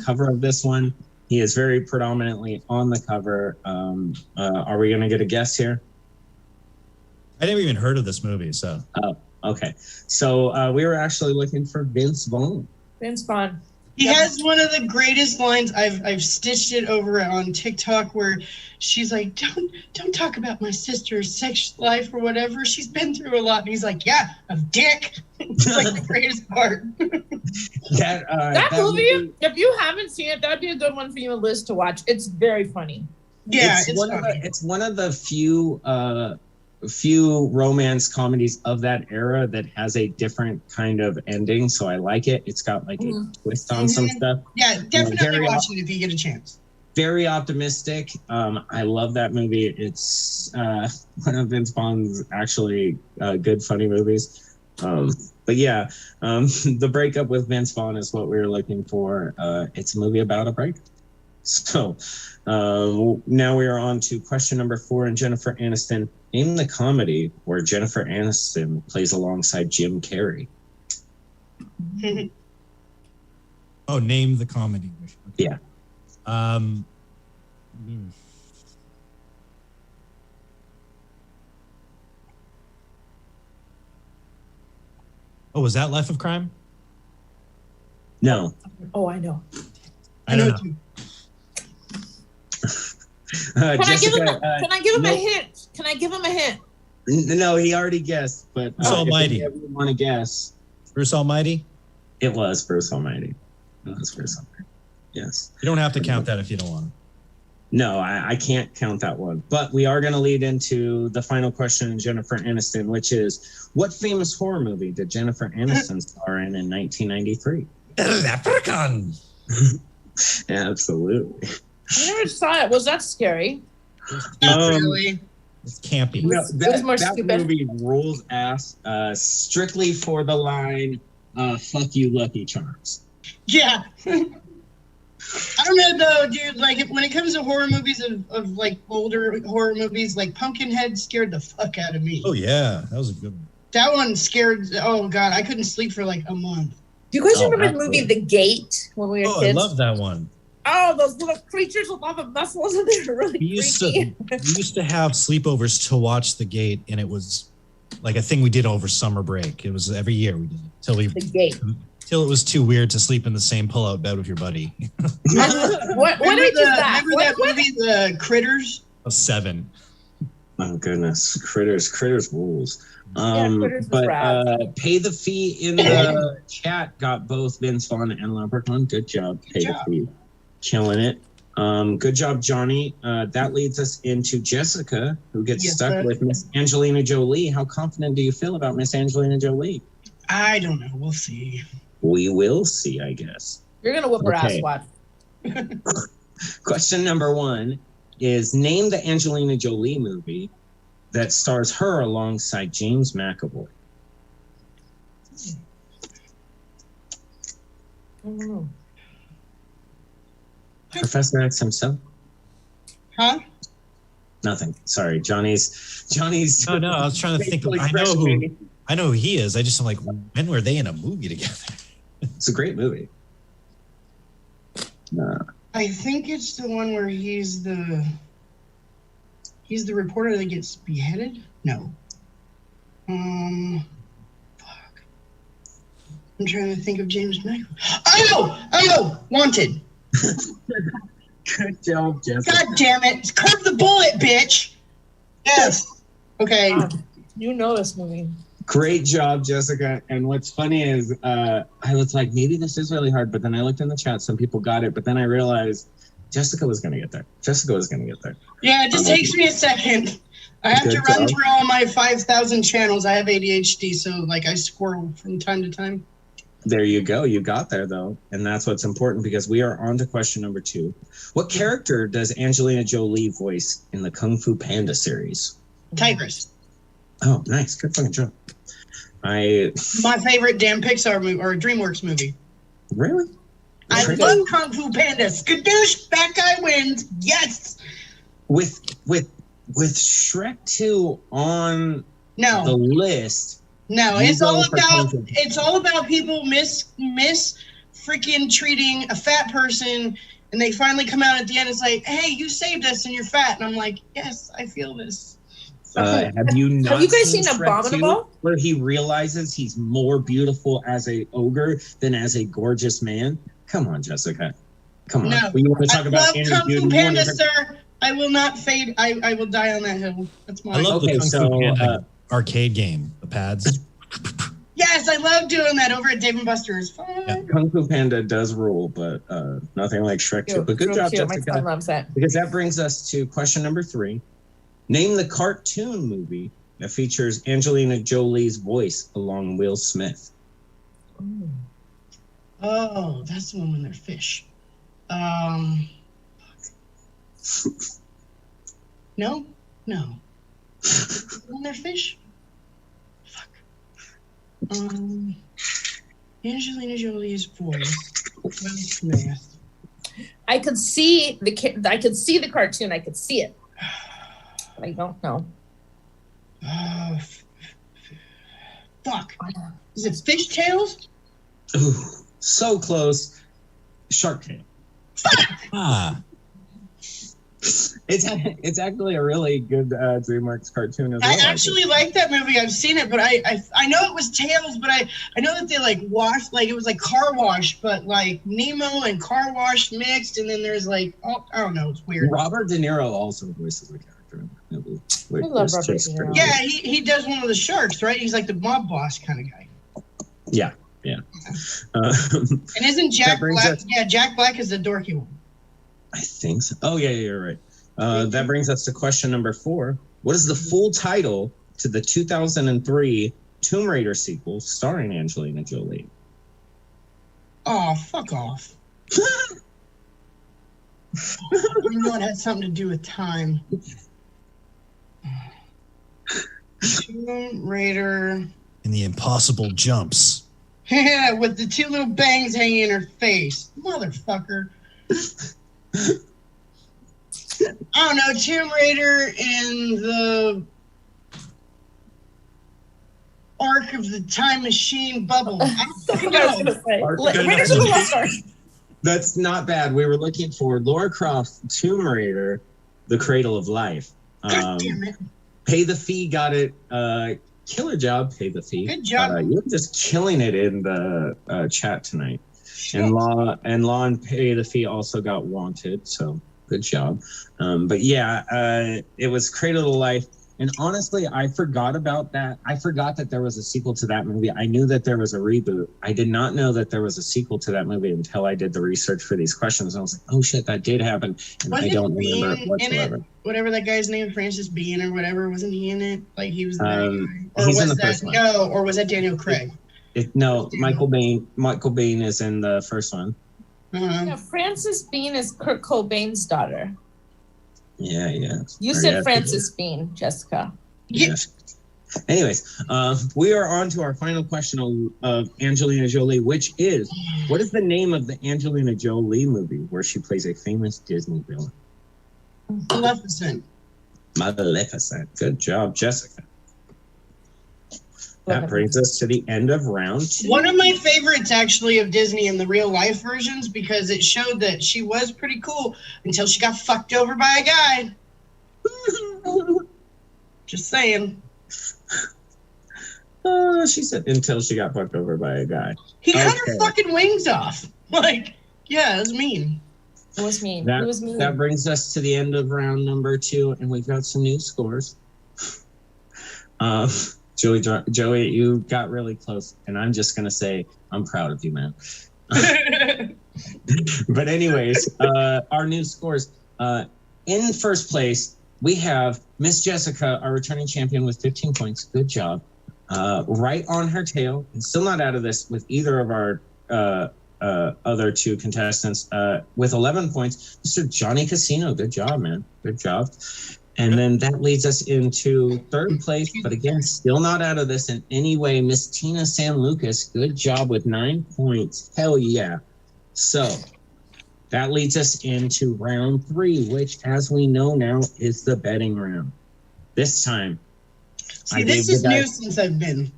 cover of this one. He is very predominantly on the cover. Are we going to get a guess here? I never even heard of this movie, so. Oh, okay. So we were actually looking for Vince Vaughn. Vince Vaughn. He has one of the greatest lines. I've stitched it over on TikTok where she's like, "Don't talk about my sister's sex life or whatever. She's been through a lot." And he's like, "Yeah, a dick." It's like the greatest part. That movie, if you haven't seen it, that'd be a good one for you and Liz to watch. It's very funny. Yeah, it's one of the few romance comedies of that era that has a different kind of ending, so I like it. It's got like a twist on some stuff. Yeah, definitely watch it if you get a chance. Very optimistic. I love that movie. It's one of Vince Vaughn's actually good funny movies. But yeah, The Breakup with Vince Vaughn is what we were looking for. It's a movie about a breakup. So now we are on to question number 4 in Jennifer Aniston. Name the comedy where Jennifer Aniston plays alongside Jim Carrey. Oh, name the comedy. Okay. Yeah. Oh, was that Life of Crime? No. Oh, I know. I don't know. Can I give him a hint? Can I give him a hint? No, he already guessed, but Bruce Almighty. If you want to guess. Bruce Almighty? It was Bruce Almighty. It was Bruce Almighty. Yes. You don't have to count that if you don't want to. No, I can't count that one. But we are going to lead into the final question in Jennifer Aniston, which is, what famous horror movie did Jennifer Aniston star in 1993? Leprechaun. Absolutely. I never saw it. Was that scary? Really? It's campy. No, that stupid. movie rules ass, strictly for the line, fuck you, Lucky Charms. Yeah. I don't know though, dude. Like when it comes to horror movies of like older horror movies, like Pumpkinhead scared the fuck out of me. Oh yeah, that was a good one. That one scared. Oh god, I couldn't sleep for like a month. Do you guys remember the movie The Gate when we were kids? I love that one. Oh, those little creatures with all the muscles, and they're really we creepy. used to have sleepovers to watch The Gate, and it was like a thing we did over summer break. It was every year we did it The Gate. Till it was too weird to sleep in the same pull-out bed with your buddy. What is that? Remember that movie, The Critters? A 7. Oh goodness, Critters rules. Critters was rad. Pay the fee in the chat got both Vince Vaughn and Leprechaun. Good job. Pay the fee. Killing it. Good job, Johnny. That leads us into Jessica, who gets stuck with Miss Angelina Jolie. How confident do you feel about Miss Angelina Jolie? I don't know. We'll see. We will see, I guess. You're gonna whip her ass, watch. Question number 1 is name the Angelina Jolie movie that stars her alongside James McAvoy. Professor X himself? Huh? Nothing. Sorry, Johnny's. Oh no, I was trying to think. I know who he is. I just am like, when were they in a movie together? It's a great movie. I think it's the one where he's the reporter that gets beheaded. No. Fuck. I'm trying to think of James McAvoy. I know. Wanted. Good job, Jessica. God damn it! Curve the bullet, bitch. Yes. Okay. You know this movie. Great job, Jessica. And what's funny is I was like, maybe this is really hard, but then I looked in the chat, some people got it, but then I realized Jessica was going to get there. Yeah, it just takes me a second. I have to run through all my 5,000 channels. I have ADHD, so like I squirrel from time to time. There you go. You got there, though. And that's what's important because we are on to question number 2. What character does Angelina Jolie voice in the Kung Fu Panda series? Tigress. Oh, nice. Good fucking job. My favorite damn Pixar movie or DreamWorks movie. Really? I love Kung Fu Panda. Skadoosh, that guy wins. Yes. With Shrek 2 on the list. No, it's all about people miss freaking treating a fat person, and they finally come out at the end. It's like, hey, you saved us, and you're fat, and I'm like, yes, I feel this. Have you guys seen Abominable? Where he realizes he's more beautiful as a ogre than as a gorgeous man? Come on, Jessica. Come on. No, you want to talk about Kung Fu Panda, sir. I will not fade. I will die on that hill. That's mine. I love the Kung Fu Panda arcade game, the pads. Yes, I love doing that over at Dave & Buster's. Yeah, Kung Fu Panda does rule, but nothing like Shrek 2. But good job, Jessica. My son loves that. Because that brings us to question number 3. Name the cartoon movie that features Angelina Jolie's voice along Will Smith. Oh, that's the one when they're fish. No. When they're fish? Fuck. Angelina Jolie's voice. Will Smith. I could see the cartoon. I could see it. But I don't know. Fuck. Is it Fish Tales? Ooh, so close. Shark Tale. It's actually a really good DreamWorks cartoon as well. I actually like that movie. I've seen it, but I know it was Tales, but I know that they like washed, like it was like Car Wash, but like Nemo and Car Wash mixed, and then there's like, oh, I don't know, it's weird. Robert De Niro also voices the character. I love Robert De Niro. Yeah, he does one of the sharks, right? He's like the mob boss kind of guy. Yeah. And isn't Jack Black? Yeah, Jack Black is the dorky one. I think so. Oh, yeah, you're right. That brings us to question number 4. What is the full title to the 2003 Tomb Raider sequel starring Angelina Jolie? Oh, fuck off. You know it had something to do with time. Tomb Raider. And the impossible jumps. Yeah, with the 2 little bangs hanging in her face. Motherfucker. I don't know, Tomb Raider in the Ark of the Time Machine bubble. I don't know. Raiders of the Lost Ark. That's not bad. We were looking for Lara Croft, Tomb Raider, The Cradle of Life. God damn it. Pay the Fee got it. Killer job, Pay the Fee. Good job. You're just killing it in the chat tonight. Shit. And Law and Pay the Fee also got Wanted, so good job. But yeah, it was Cradle of Life. And honestly, I forgot about that. I forgot that there was a sequel to that movie. I knew that there was a reboot. I did not know that there was a sequel to that movie until I did the research for these questions. I was like, oh shit, that did happen. And I don't remember it whatsoever. Whatever that guy's name, Francis Bean or whatever, wasn't he in it? Like he was the bad guy? Or he's was in the that first one. no? Or was that Daniel Craig? No, Michael Biehn. Michael Biehn is in the first one. No, Frances Bean is Kurt Cobain's daughter. Yeah. You said Frances Bean, Jessica. Yeah. Anyways, we are on to our final question of Angelina Jolie, which is, what is the name of the Angelina Jolie movie where she plays a famous Disney villain? Maleficent. Maleficent. Good job, Jessica. That brings us to the end of round 2. One of my favorites, actually, of Disney in the real life versions, because it showed that she was pretty cool until she got fucked over by a guy. Just saying. She said until she got fucked over by a guy. He cut her fucking wings off. Like, yeah, it was mean. It was mean. That, it was mean. That brings us to the end of round number 2, and we've got some new scores. Joey, you got really close, and I'm just gonna say I'm proud of you, man. But anyways, our new scores. In first place, we have Miss Jessica, our returning champion, with 15 points. Good job. Right on her tail, and still not out of this with either of our other 2 contestants. With 11 points, Mr. Johnny Casino. Good job, man. Good job. And then that leads us into third place, but again, still not out of this in any way. Miss Tina San Lucas. Good job with 9 points. Hell yeah. So that leads us into round 3, which, as we know now, is the betting round. This time, see, this is new since I've been.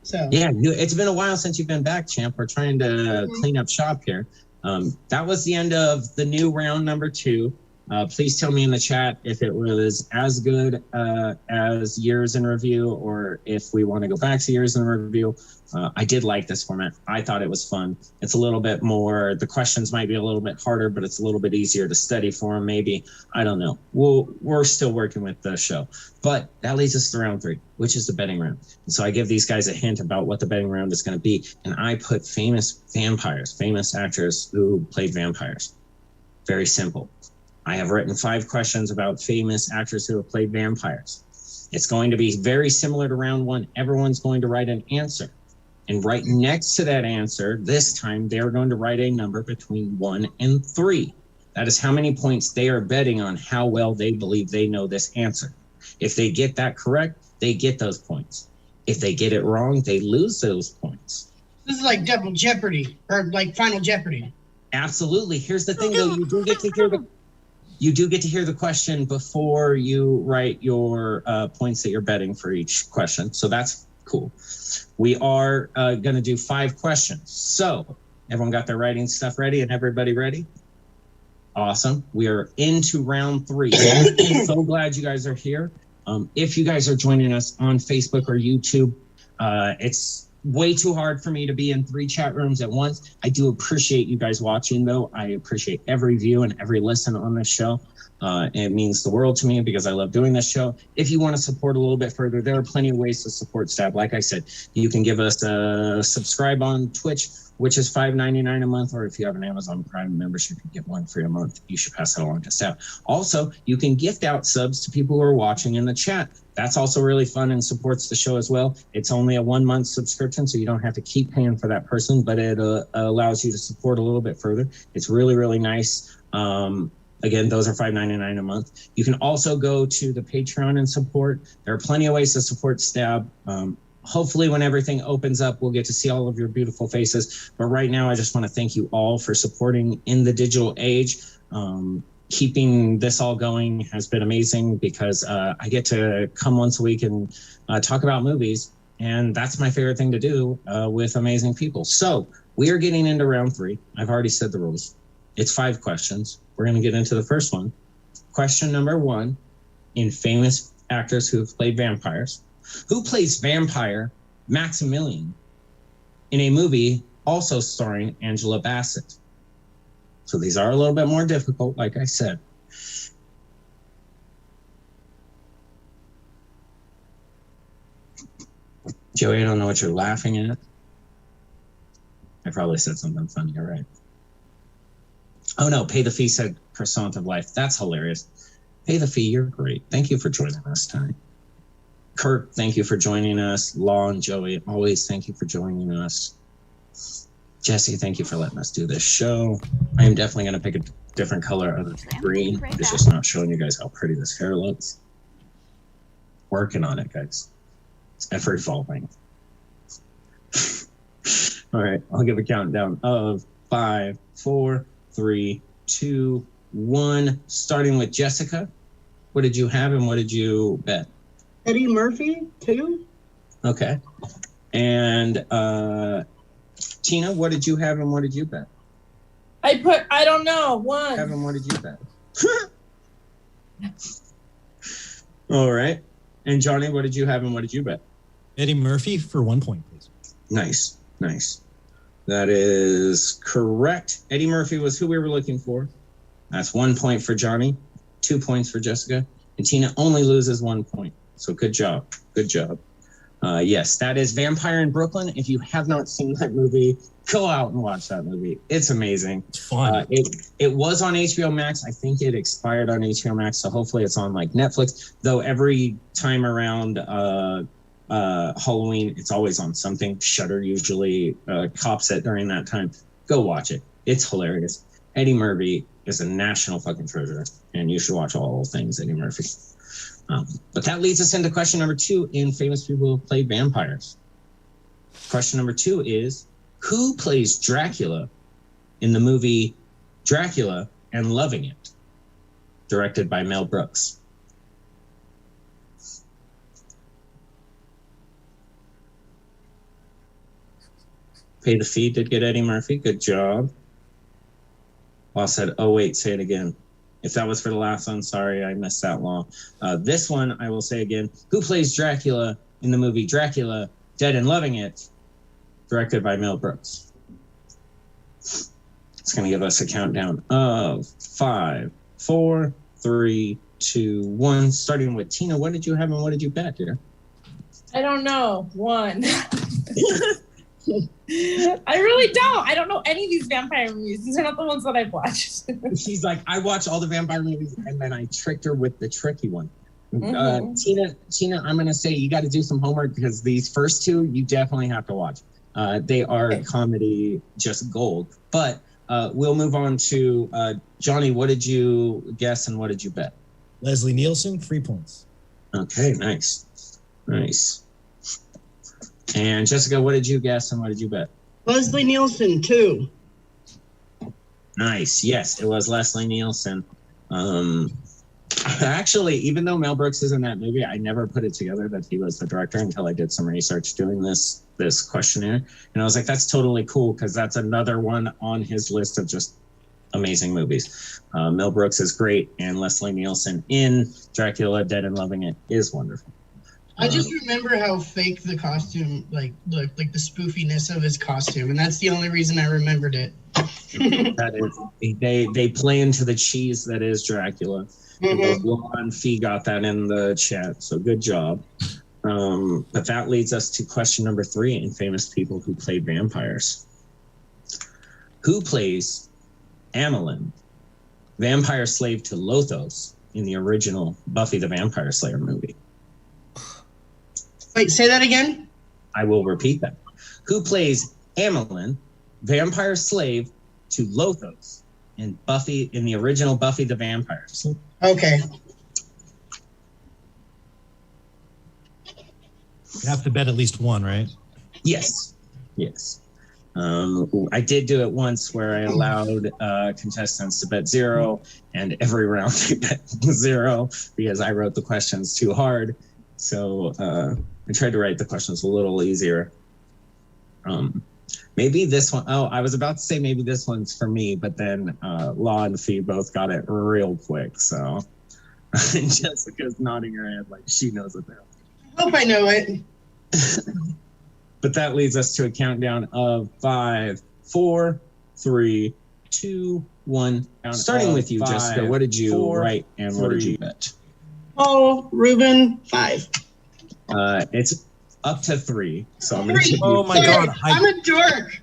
So yeah, it's been a while since you've been back, champ. We're trying to clean up shop here. That was the end of the new round number 2. Please tell me in the chat if it was as good as Years in Review, or if we want to go back to Years in Review. I did like this format. I thought it was fun. It's a little bit more, the questions might be a little bit harder, but it's a little bit easier to study for them, maybe. I don't know. We're still working with the show. But that leads us to round 3, which is the betting round. And so I give these guys a hint about what the betting round is going to be. And I put famous vampires, famous actors who played vampires. Very simple. I have written 5 questions about famous actors who have played vampires. It's going to be very similar to round 1. Everyone's going to write an answer. And right next to that answer, this time, they're going to write a number between 1 and 3. That is how many points they are betting on how well they believe they know this answer. If they get that correct, they get those points. If they get it wrong, they lose those points. This is like Double Jeopardy, or like Final Jeopardy. Absolutely. Here's the thing, though. You do get to hear the question before you write your points that you're betting for each question. So that's cool. We are going to do 5 questions. So everyone got their writing stuff ready and everybody ready? Awesome. We are into round 3. So glad you guys are here. If you guys are joining us on Facebook or YouTube, it's way too hard for me to be in 3 chat rooms at once. I do appreciate you guys watching, though. I appreciate every view and every listen on this show. It means the world to me because I love doing this show. If you want to support a little bit further, there are plenty of ways to support Stab. Like I said, you can give us a subscribe on Twitch, which is $5.99 a month, or if you have an Amazon Prime membership, you get 1 free a month. You should pass that along to Stab. Also, you can gift out subs to people who are watching in the chat. That's also really fun and supports the show as well. It's only a 1-month subscription, so you don't have to keep paying for that person, but it allows you to support a little bit further. It's really, really nice. Again, those are $5.99 a month. You can also go to the Patreon and support. There are plenty of ways to support Stab. hopefully when everything opens up, we'll get to see all of your beautiful faces. But right now, I just want to thank you all for supporting In the Digital Age. Keeping this all going has been amazing because I get to come once a week and talk about movies. And that's my favorite thing to do with amazing people. So we are getting into round 3. I've already said the rules. It's 5 questions. We're going to get into the first one. Question number 1, in famous actors who have played vampires. Who plays vampire Maximilian in a movie also starring Angela Bassett? So these are a little bit more difficult, like I said. Joey, I don't know what you're laughing at. I probably said something funny, all right. Oh no, Pay the Fee said Croissant of Life. That's hilarious. Pay the Fee, you're great. Thank you for joining us tonight. Kurt, thank you for joining us. Law and Joey, always thank you for joining us. Jesse, thank you for letting us do this show. I am definitely going to pick a different color other than green. It's just not showing you guys how pretty this hair looks. Working on it, guys. It's ever evolving. All right, I'll give a countdown of 5, 4, 3, 2, 1. Starting with Jessica. What did you have and what did you bet? Eddie Murphy, 2. Okay. And Tina, what did you have and what did you bet? I don't know, 1. Kevin, what did you bet? All right. And Johnny, what did you have and what did you bet? Eddie Murphy for 1 point, please. Nice. That is correct. Eddie Murphy was who we were looking for. That's 1 point for Johnny, 2 points for Jessica, and Tina only loses 1 point. So good job. Yes, that is Vampire in Brooklyn. If you have not seen that movie, go out and watch that movie. It's amazing. It's fun. It was on HBO Max. I think it expired on HBO Max, so hopefully it's on like Netflix. Though every time around Halloween, it's always on something. Shudder usually cops it during that time. Go watch it. It's hilarious. Eddie Murphy is a national fucking treasure, and you should watch all things Eddie Murphy. But that leads us into question number 2 in famous people who play vampires. Question number 2 is, who plays Dracula in the movie Dracula and Loving It, directed by Mel Brooks? Pay the Fee did get Eddie Murphy. Good job. Law said, oh wait, say it again. If that was for the last one, sorry, I missed that Law. This one, I will say again, who plays Dracula in the movie Dracula, Dead and Loving It, directed by Mel Brooks? It's going to give us a countdown of 5, 4, 3, 2, 1. Starting with Tina, what did you have and what did you bet, dear? I don't know. 1. I really don't. I don't know any of these vampire movies. These are not the ones that I've watched. She's like, I watch all the vampire movies, and then I tricked her with the tricky one. Mm-hmm. Tina, I'm going to say you got to do some homework because these first 2 you definitely have to watch. They are comedy, just gold. But we'll move on to Johnny. What did you guess and what did you bet? Leslie Nielsen, 3 points. Okay, nice. And Jessica, what did you guess and what did you bet? Leslie Nielsen, 2. Nice. Yes, it was Leslie Nielsen. Actually, even though Mel Brooks is in that movie, I never put it together that he was the director until I did some research doing this questionnaire. And I was like, that's totally cool because that's another one on his list of just amazing movies. Mel Brooks is great, and Leslie Nielsen in Dracula, Dead and Loving It is wonderful. I just remember how fake the costume looked, like the spoofiness of his costume, and that's the only reason I remembered it. That is, they play into the cheese that is Dracula. Mm-hmm. Law and Fee got that in the chat, so good job. But that leads us to question number 3 in famous people who played vampires. Who plays Amelin, vampire slave to Lothos, in the original Buffy the Vampire Slayer movie? Wait, say that again? I will repeat that. Who plays Amelin, vampire slave to Lothos, in the original Buffy the Vampire Slayer? Okay. You have to bet at least one, right? Yes. I did do it once where I allowed contestants to bet 0, and every round they bet 0 because I wrote the questions too hard. So I tried to write the questions a little easier. Maybe this one, I was about to say maybe this one's for me, but then Law and Fee both got it real quick. So Jessica's nodding her head like she knows it now. I hope I know it. But that leads us to a countdown of 5, 4, 3, 2, 1. Starting with you, Jessica. What did you write and what did you bet? Paul Rubin 5. It's up to 3. So I'm 3. Oh my God! I'm a dork.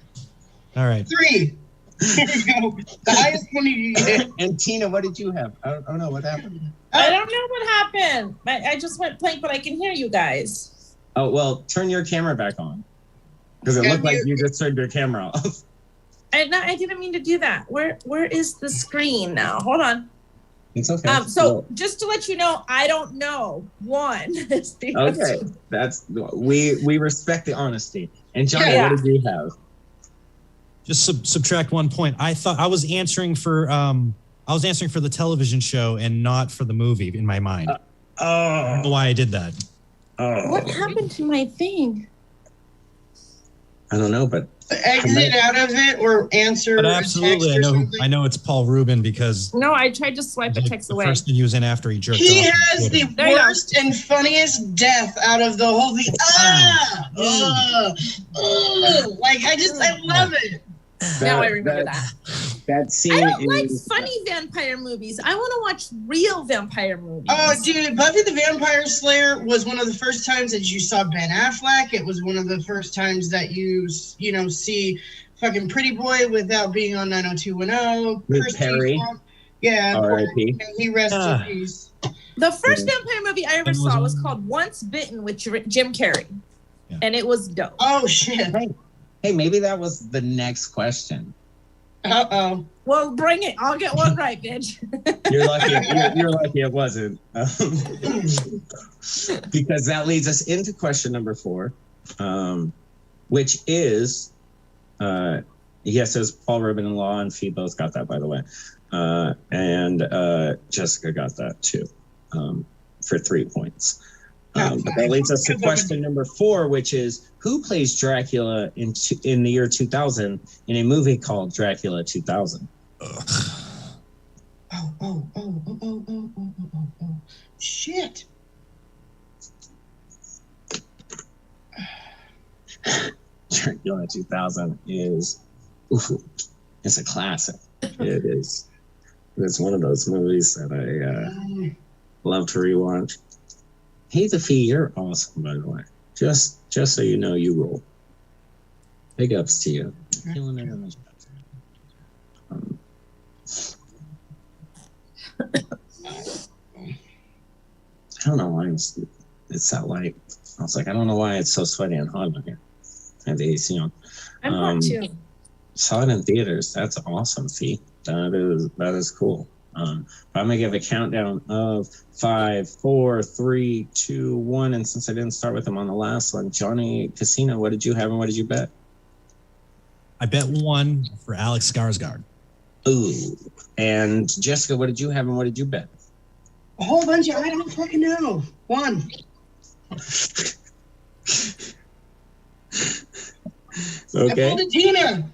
All right. 3. Here we go. The highest one you get. And Tina, what did you have? I don't know what happened. I don't know what happened. I just went blank, but I can hear you guys. Oh well, turn your camera back on because it looked like you just turned your camera off. I didn't mean to do that. Where is the screen now? Hold on. It's okay. So just to let you know, I don't know. 1. Okay, that's we respect the honesty. And Johnny, what did you have? Just subtract 1 point. I thought I was answering for the television show and not for the movie in my mind. I don't know why I did that. What happened to my thing? I don't know, but exit out of it or answer. But absolutely, I know it's Paul Rubin because no, I tried to swipe the text away. The person he was in after he jerked he off. He has the worst and funniest death out of the whole thing. Like I love it. Now I remember that. That scene. I don't like funny vampire movies. I want to watch real vampire movies. Oh, dude, Buffy the Vampire Slayer was one of the first times that you saw Ben Affleck. It was one of the first times that you see fucking Pretty Boy without being on 90210. With Perry. Yeah. R.I.P. He rests in peace. The first vampire movie I ever saw was called Once Bitten with Jim Carrey. Yeah. And it was dope. Oh, shit. Hey, maybe that was the next question. Uh-oh. Well, bring it. I'll get one right, bitch. You're lucky. You're lucky it wasn't. Because that leads us into question number 4, which is, yes, as Paul Rubin and Law and Fee both got that, by the way. And Jessica got that too, for 3 points. But that leads us to question number 4, which is who plays Dracula in the year 2000 in a movie called Dracula 2000? Oh. Shit. Dracula 2000 is, it's a classic. It is. It's one of those movies that I love to rewatch. Hey, the Fee, you're awesome, by the way. Just so you know, you rule. Big ups to you. Killing it in this. I don't know why it's that light. I was like, I don't know why it's so sweaty and hot in here. I have the AC on. I'm hot too. Saw it in theaters. That's awesome, Fee. That is cool. I'm gonna give a countdown of 5, 4, 3, 2, 1. And since I didn't start with him on the last one, Johnny Casino, what did you have and what did you bet? I bet 1 for Alex Skarsgård. Ooh. And Jessica, what did you have and what did you bet? A whole bunch of I don't fucking know. 1. Okay. Tina.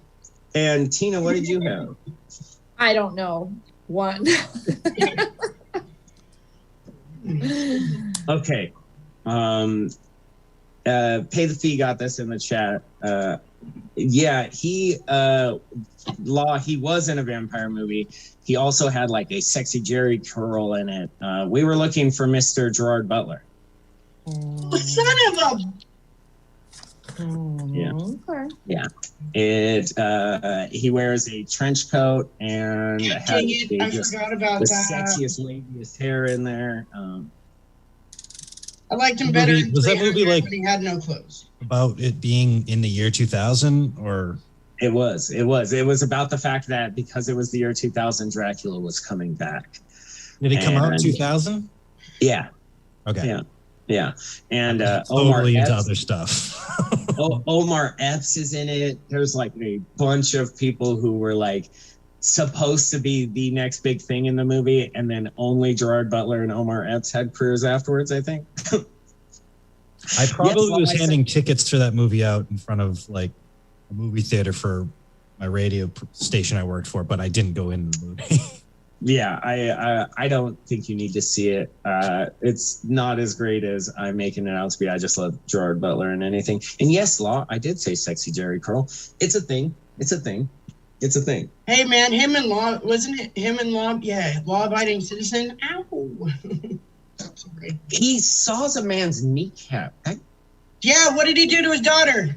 And Tina, what did you have? I don't know. 1. Okay. Pay the Fee got this in the chat. Yeah, he was in a vampire movie. He also had like a sexy Jerry curl in it. We were looking for Mr. Gerard Butler. Son of a. Yeah. Okay. Yeah. He wears a trench coat and has I forgot about the that. sexiest, waviest hair in there. I liked him better. Was that movie like when he had no clothes? About it being in the year 2000 or? It was about the fact that because it was the year 2000, Dracula was coming back. Did it come out in 2000? Yeah. Okay. Yeah. Yeah, and totally into other stuff. Omar Epps is in it. There's like a bunch of people who were like supposed to be the next big thing in the movie, and then only Gerard Butler and Omar Epps had careers afterwards, I think. I probably was handing tickets to that movie out in front of like a movie theater for my radio station I worked for, but I didn't go in the movie. Yeah, I don't think you need to see it. It's not as great as I'm making it out to be. I just love Gerard Butler and anything. And yes, Law, I did say sexy Jerry Curl. It's a thing. It's a thing. It's a thing. Hey, man, him and Law, wasn't it him and Law? Yeah, Law-Abiding Citizen. Ow. Sorry. He saws a man's kneecap. Yeah, what did he do to his daughter?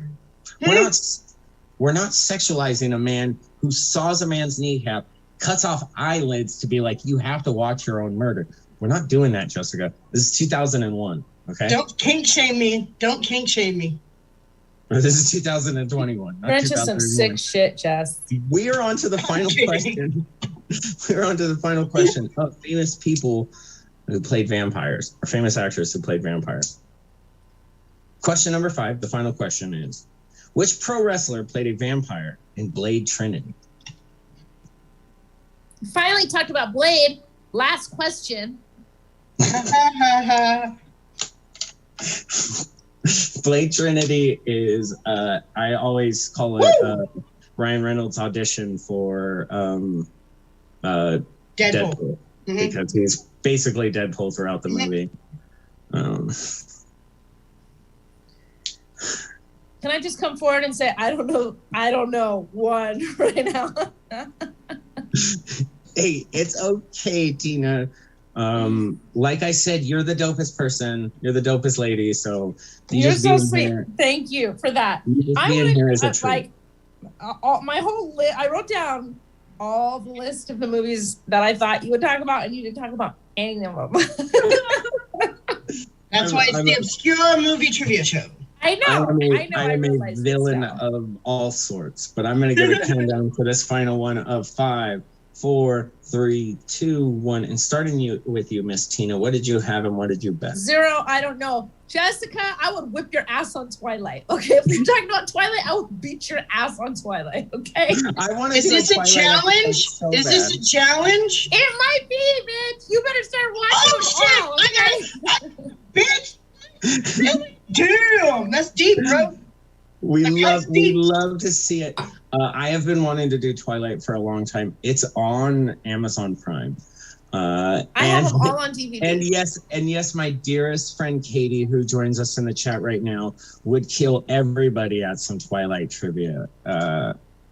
We're not sexualizing a man who saws a man's kneecap, cuts off eyelids to be like, you have to watch your own murder. We're not doing that, Jessica. This is 2001, okay? Don't kink shame me. Don't kink shame me. This is 2021. You're into some sick shit, Jess. We're on to the final question. We're on to the final question of famous people who played vampires, or famous actors who played vampires. Question number 5, the final question is, which pro wrestler played a vampire in Blade Trinity? Finally talked about Blade. Last question. Blade Trinity is, I always call it Ryan Reynolds' audition for Deadpool. Mm-hmm. Because he's basically Deadpool throughout the movie. Can I just come forward and say, I don't know one right now. Hey, it's okay, Tina. Like I said, you're the dopest person. You're the dopest lady. So you're so sweet. Thank you for that. I wanted like my whole list. I wrote down all the list of the movies that I thought you would talk about, and you didn't talk about any of them. That's why it's the obscure movie trivia show. I know. I am a villain of all sorts, but I'm going to give a countdown for this final one of 5, 4, 3, 2, 1, and starting with you, Miss Tina. What did you have and what did you bet? 0. I don't know. Jessica, I would whip your ass on Twilight. Okay, if we're talking about Twilight, I would beat your ass on Twilight. Okay. Is this a challenge? Is this a challenge? It might be, bitch. You better start watching. Oh shit! Bitch. Really? Damn, that's deep, bro. We love to see it. I have been wanting to do Twilight for a long time. It's on Amazon Prime. I have them all on DVD. And yes, my dearest friend Katie, who joins us in the chat right now, would kill everybody at some Twilight trivia.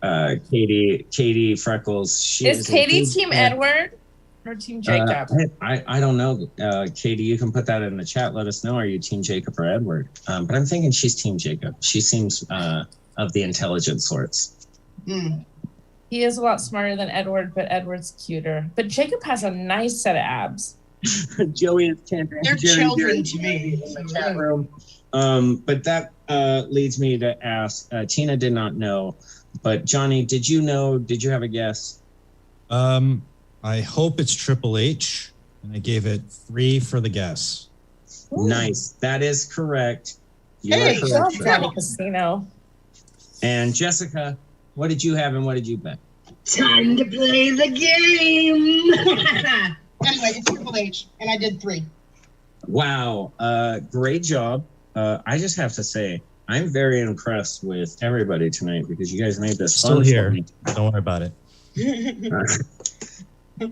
Katie Freckles. Is Katie Team Edward or Team Jacob? I don't know. Katie, you can put that in the chat. Let us know. Are you Team Jacob or Edward? But I'm thinking she's Team Jacob. She seems of the intelligent sorts. Mm. He is a lot smarter than Edward, but Edward's cuter. But Jacob has a nice set of abs. Joey is tender. They're children to me. In the chat room. But that leads me to ask. Tina did not know, but Johnny, did you know? Did you have a guess? I hope it's Triple H, and I gave it 3 for the guess. Ooh. Nice. That is correct. You are correct. Johnny Casino. And Jessica, what did you have and what did you bet? Time to play the game. Anyway, it's Triple H, and I did 3. Wow. Great job. I just have to say, I'm very impressed with everybody tonight because you guys made this fun. Still here. Don't worry about it.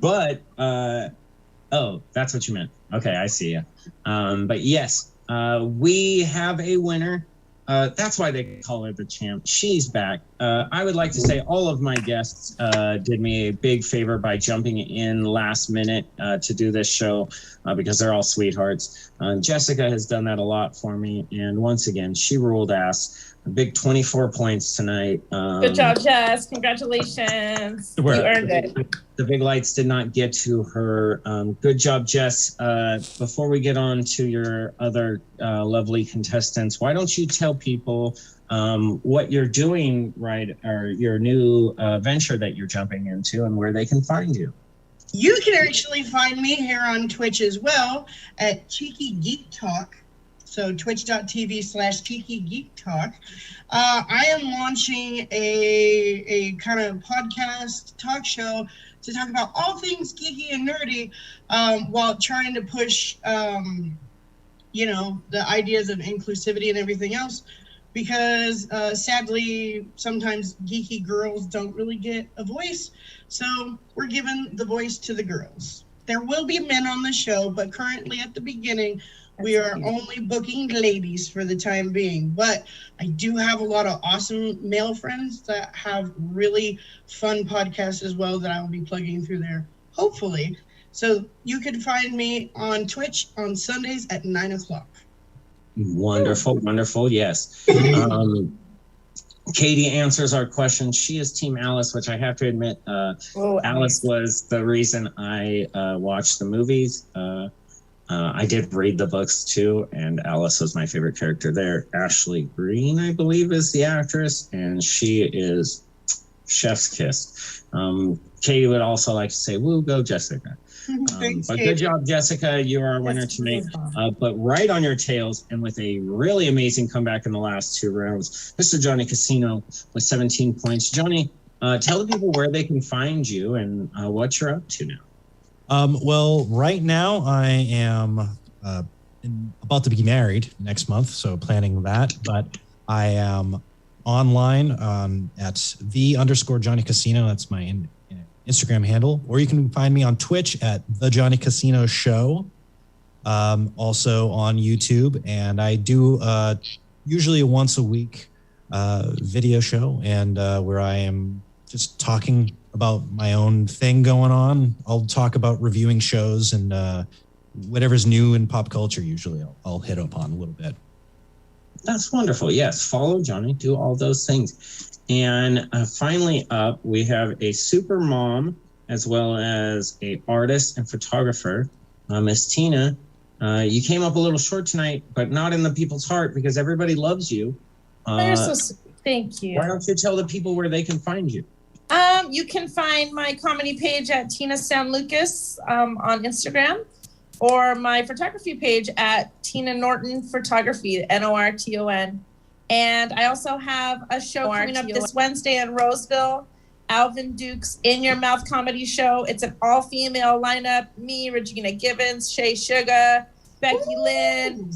But, oh, that's what you meant. Okay, I see you. But yes, we have a winner. That's why they call her the champ. She's back. I would like to say all of my guests did me a big favor by jumping in last minute to do this show because they're all sweethearts. Jessica has done that a lot for me. And once again, she ruled ass. A big 24 points tonight. Good job, Jess. Congratulations. You earned it. The big lights did not get to her. Good job, Jess. Before we get on to your other lovely contestants, why don't you tell people what you're doing, right, or your new venture that you're jumping into and where they can find you? You can actually find me here on Twitch as well at Cheeky Geek Talk. So twitch.tv/Kiki Geek Talk. I am launching a kind of podcast talk show to talk about all things geeky and nerdy, while trying to push, the ideas of inclusivity and everything else, because sadly, sometimes geeky girls don't really get a voice. So we're giving the voice to the girls. There will be men on the show, but currently at the beginning, we are only booking ladies for the time being. But I do have a lot of awesome male friends that have really fun podcasts as well that I will be plugging through there, hopefully. So you can find me on Twitch on Sundays at 9:00. Wonderful, wonderful. Yes. Katie answers our question. She is Team Alice, which I have to admit, Alice was the reason I watched the movies. I did read the books too, and Alice was my favorite character there. Ashley Greene, I believe, is the actress, and she is chef's kiss. Katie would also like to say, woo, go Jessica. Thanks, but Katie. good job, Jessica. You are our winner tonight. But right on your tails, and with a really amazing comeback in the last 2 rounds, Mr. Johnny Casino with 17 points. Johnny, tell the people where they can find you and what you're up to now. Well, right now I am about to be married next month, so planning that. But I am online at _Johnny Casino. That's my Instagram handle, or you can find me on Twitch at The Johnny Casino Show. Also on YouTube, and I do usually a once a week video show, and where I am just talking about my own thing going on. I'll talk about reviewing shows and whatever's new in pop culture. Usually I'll hit upon a little bit. That's wonderful. Yes, follow Johnny, do all those things. And finally up, we have a super mom as well as a artist and photographer, Miss Tina. You came up a little short tonight, but not in the people's heart, because everybody loves you. Thank you. Why don't you tell the people where they can find you? You can find my comedy page at Tina San Lucas on Instagram, or my photography page at Tina Norton Photography, Norton. And I also have a show coming up this Wednesday in Roseville, Alvin Duke's In Your Mouth comedy show. It's an all-female lineup. Me, Regina Gibbons, Shay Sugar, Becky Lynn,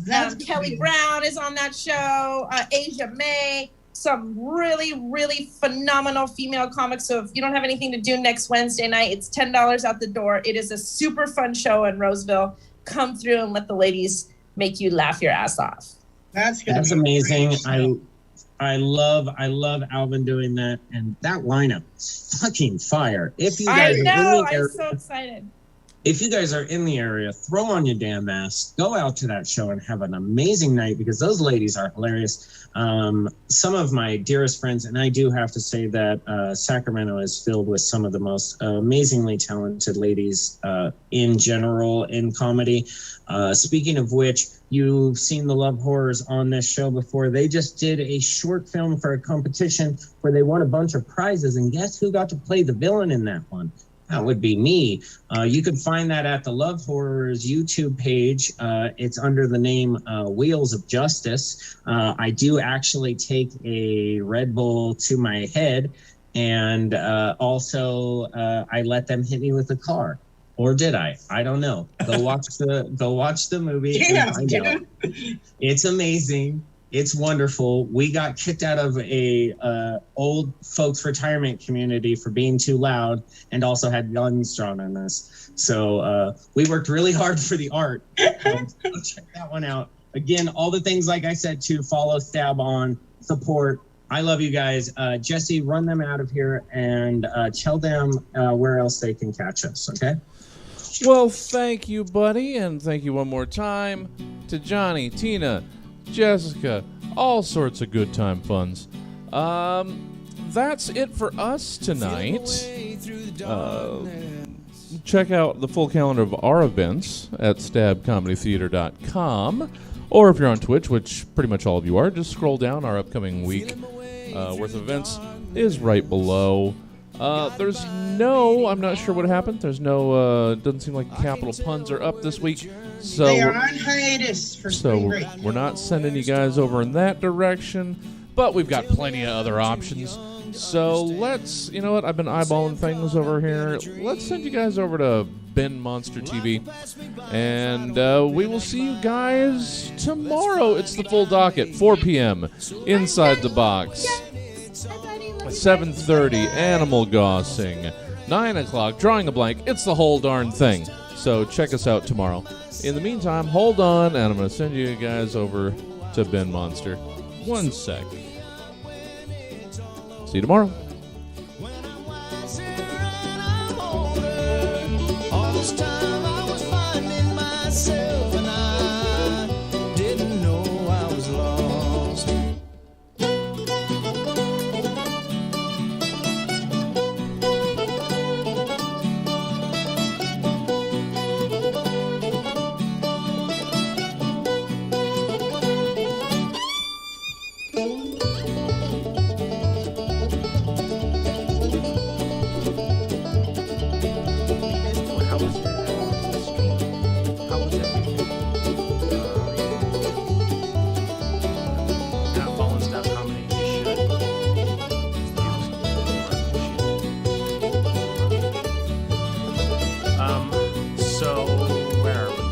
Kelly Brown is on that show, Asia May, some really, really phenomenal female comics. So if you don't have anything to do next Wednesday night, it's $10 out the door. It is a super fun show in Roseville. Come through and let the ladies make you laugh your ass off. That's amazing. I love Alvin doing that, and that lineup, fucking fire. If you guys I'm so excited. If you guys are in the area, throw on your damn mask, go out to that show and have an amazing night, because those ladies are hilarious. Some of my dearest friends, and I do have to say that Sacramento is filled with some of the most amazingly talented ladies in general in comedy. Speaking of which, you've seen the Love Horrors on this show before. They just did a short film for a competition where they won a bunch of prizes, and guess who got to play the villain in that one? That would be me. You can find that at the Love Horrors YouTube page. It's under the name Wheels of Justice. I do actually take a Red Bull to my head, and also I let them hit me with a car. Or did I? I don't know. Go watch the movie. Yeah, and find out. It's amazing. It's wonderful. We got kicked out of a old folks retirement community for being too loud, and also had guns drawn on us. So we worked really hard for the art. Check that one out. Again, all the things like I said, to follow, stab on, support. I love you guys. Jesse, run them out of here and tell them where else they can catch us. Okay. Well, thank you, buddy, and thank you one more time to Johnny, Tina, Jessica, all sorts of good time funs. That's it for us tonight. Check out the full calendar of our events at stabcomedytheater.com, or if you're on Twitch, which pretty much all of you are, just scroll down. Our upcoming week worth of events is right below. There's no, I'm not sure what happened. There's no, doesn't seem like capital puns are up this week. So they are on hiatus for spring break. We're not sending you guys over in that direction, but we've got plenty of other options. So let's, you know what, I've been eyeballing things over here. Let's send you guys over to Ben Monster TV, and we will see you guys tomorrow. It's the full docket, 4 p.m. Inside the Box. 7:30, Animal Gossing. 9 o'clock, Drawing a Blank. It's the whole darn thing. So check us out tomorrow. In the meantime, hold on, and I'm going to send you guys over to Ben Monster. 1 sec. See you tomorrow. All this time